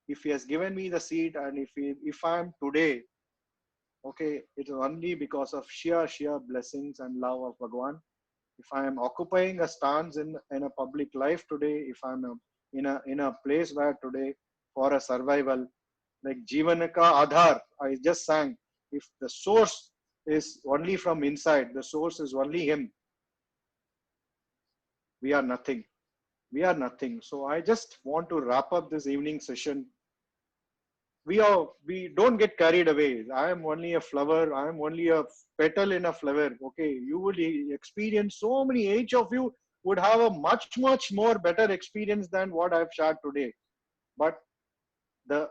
If he has given me the seat, and if I am today, okay, it's only because of sheer blessings and love of Bhagwan. If I am occupying a stance in a public life today, if I'm in a place where today for a survival, like Jivanaka Adhar, I just sang, if the source is only from inside, the source is only him, we are nothing. We are nothing. So I just want to wrap up this evening session. We don't get carried away. I am only a flower. I am only a petal in a flower. Okay, you will experience so many. Each of you would have a much more better experience than what I've shared today. But the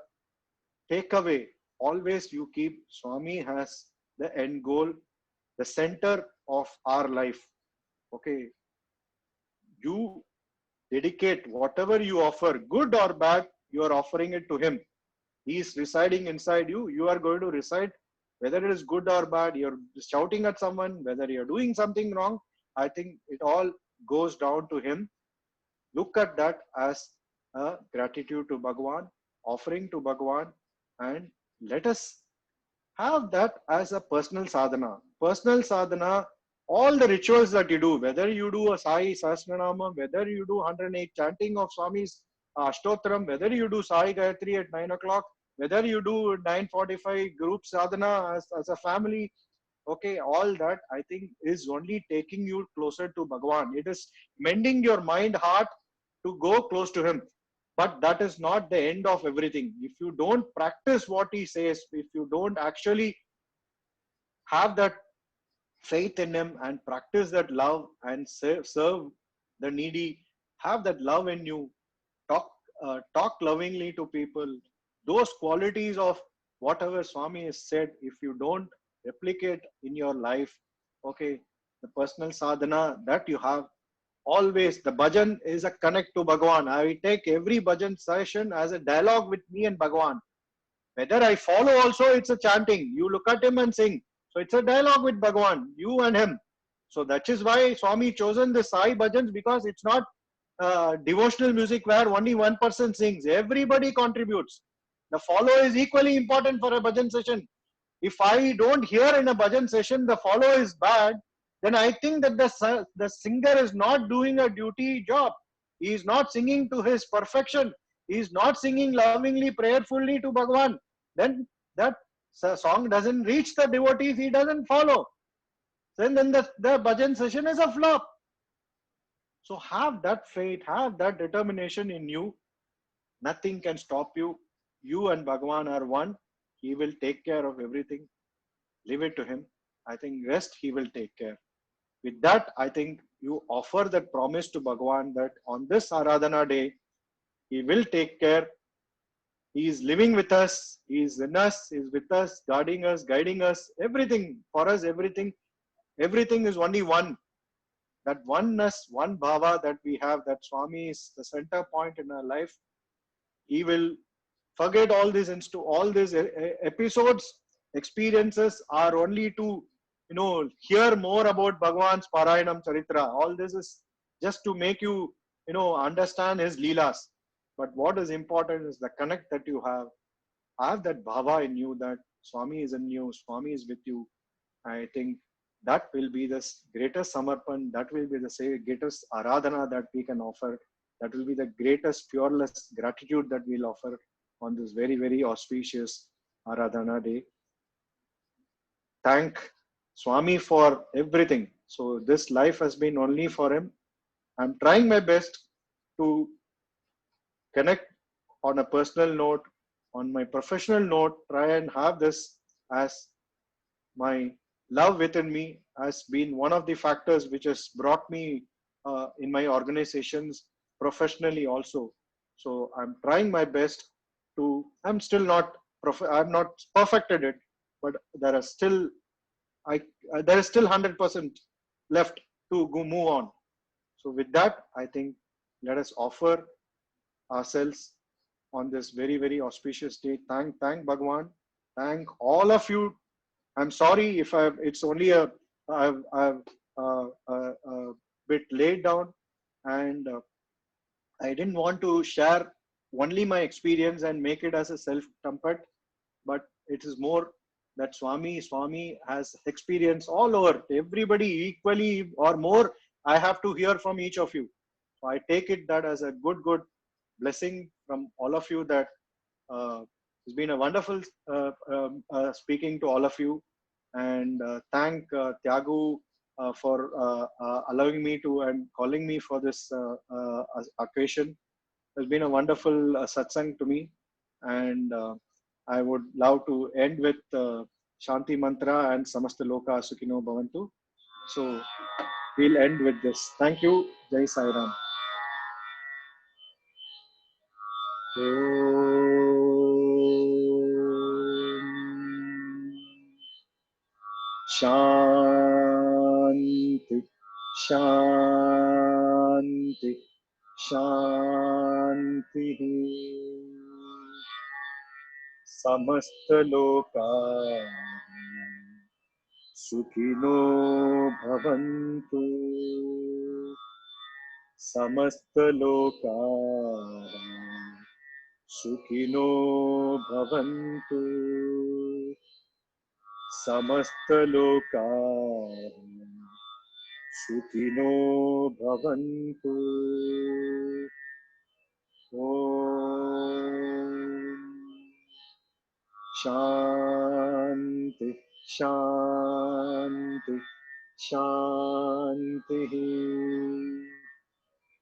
takeaway, always you keep Swami has the end goal, the center of our life. Okay, you dedicate whatever you offer, good or bad, you are offering it to him. He is residing inside you. You are going to reside, whether it is good or bad. You're shouting at someone, whether you're doing something wrong. I think it all goes down to him. Look at that as a gratitude to Bhagwan, offering to Bhagwan, and let us have that as a personal sadhana. Personal sadhana, all the rituals that you do, whether you do a Sai Sahasranama, whether you do 108 chanting of Swami's Ashtotram, whether you do Sai Gayatri at 9 o'clock, whether you do 9:45 group sadhana as a family, okay, all that I think is only taking you closer to Bhagwan. It is mending your mind, heart to go close to Him. But that is not the end of everything. If you don't practice what He says, if you don't actually have that faith in Him and practice that love and serve the needy, have that love in you, talk talk lovingly to people, those qualities of whatever Swami has said, if you don't replicate in your life, okay, the personal sadhana that you have, always the bhajan is a connect to Bhagwan. I take every bhajan session as a dialogue with me and Bhagwan. Whether I follow also, it's a chanting. You look at him and sing. So it's a dialogue with Bhagwan, you and him. So that is why Swami chosen the Sai bhajans, because it's not devotional music where only one person sings. Everybody contributes. The follow is equally important for a bhajan session. If I don't hear in a bhajan session the follow is bad, then I think that the singer is not doing a duty job. He is not singing to his perfection. He is not singing lovingly, prayerfully to Bhagwan. Then that song doesn't reach the devotees. He doesn't follow. Then the bhajan session is a flop. So have that faith, have that determination in you. Nothing can stop you. You and Bhagwan are one. He will take care of everything. Leave it to him. I think rest he will take care. With that, I think you offer that promise to Bhagwan that on this Aradhana day, he will take care. He is living with us. He is in us. He is with us, guarding us, guiding us. Everything for us, everything is only one. That oneness, one bhava that we have, that Swami is the center point in our life. He will forget all this into all these episodes, experiences are only to hear more about Bhagwan's Parayanam Charitra. All this is just to make you understand his leelas. But what is important is the connect that you have that bhava in you, that Swami is in you, Swami is with you. I think that will be the greatest samarpan, that will be the greatest aradhana that we can offer. That will be the greatest pureless gratitude that we'll offer on this very, very auspicious Aradhana day. Thank Swami for everything. So this life has been only for him. I'm trying my best to connect on a personal note, on my professional note, try and have this as my love within me has been one of the factors which has brought me in my organizations professionally also. So I'm trying my best to. I'm still not. I'm not perfected it, but there are still. There is still 100% left to go move on. So with that, I think let us offer ourselves on this very, very auspicious day. Thank Bhagwan. Thank all of you. I'm sorry if it's only I've a bit laid down, and I didn't want to share only my experience and make it as a self-trumpet, but it is more that Swami has experience all over. Everybody equally or more, I have to hear from each of you. So I take it that as a good blessing from all of you, that it's been a wonderful speaking to all of you. And thank Tyagu for allowing me to and calling me for this occasion. It's been a wonderful satsang to me, and I would love to end with Shanti Mantra and Samasta Loka Sukhino Bhavantu. So we'll end with this. Thank you. Jai Sai Ram. Shanti, Shanti, Shanti. Samasta loka sukhino bhavantu. Samasta loka sukhino bhavantu. समस्तलोकाः सुखिनो भवन्तु। ॐ शान्ति शान्ति शान्तिः।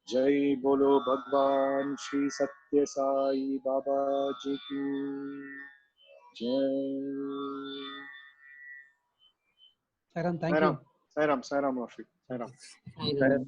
जय बोलो भगवान श्री सत्य साई बाबा जी की जय। Sairam, thank Sairam, you. Sairam, Sairam, Rafik, Sairam. Sai Ram.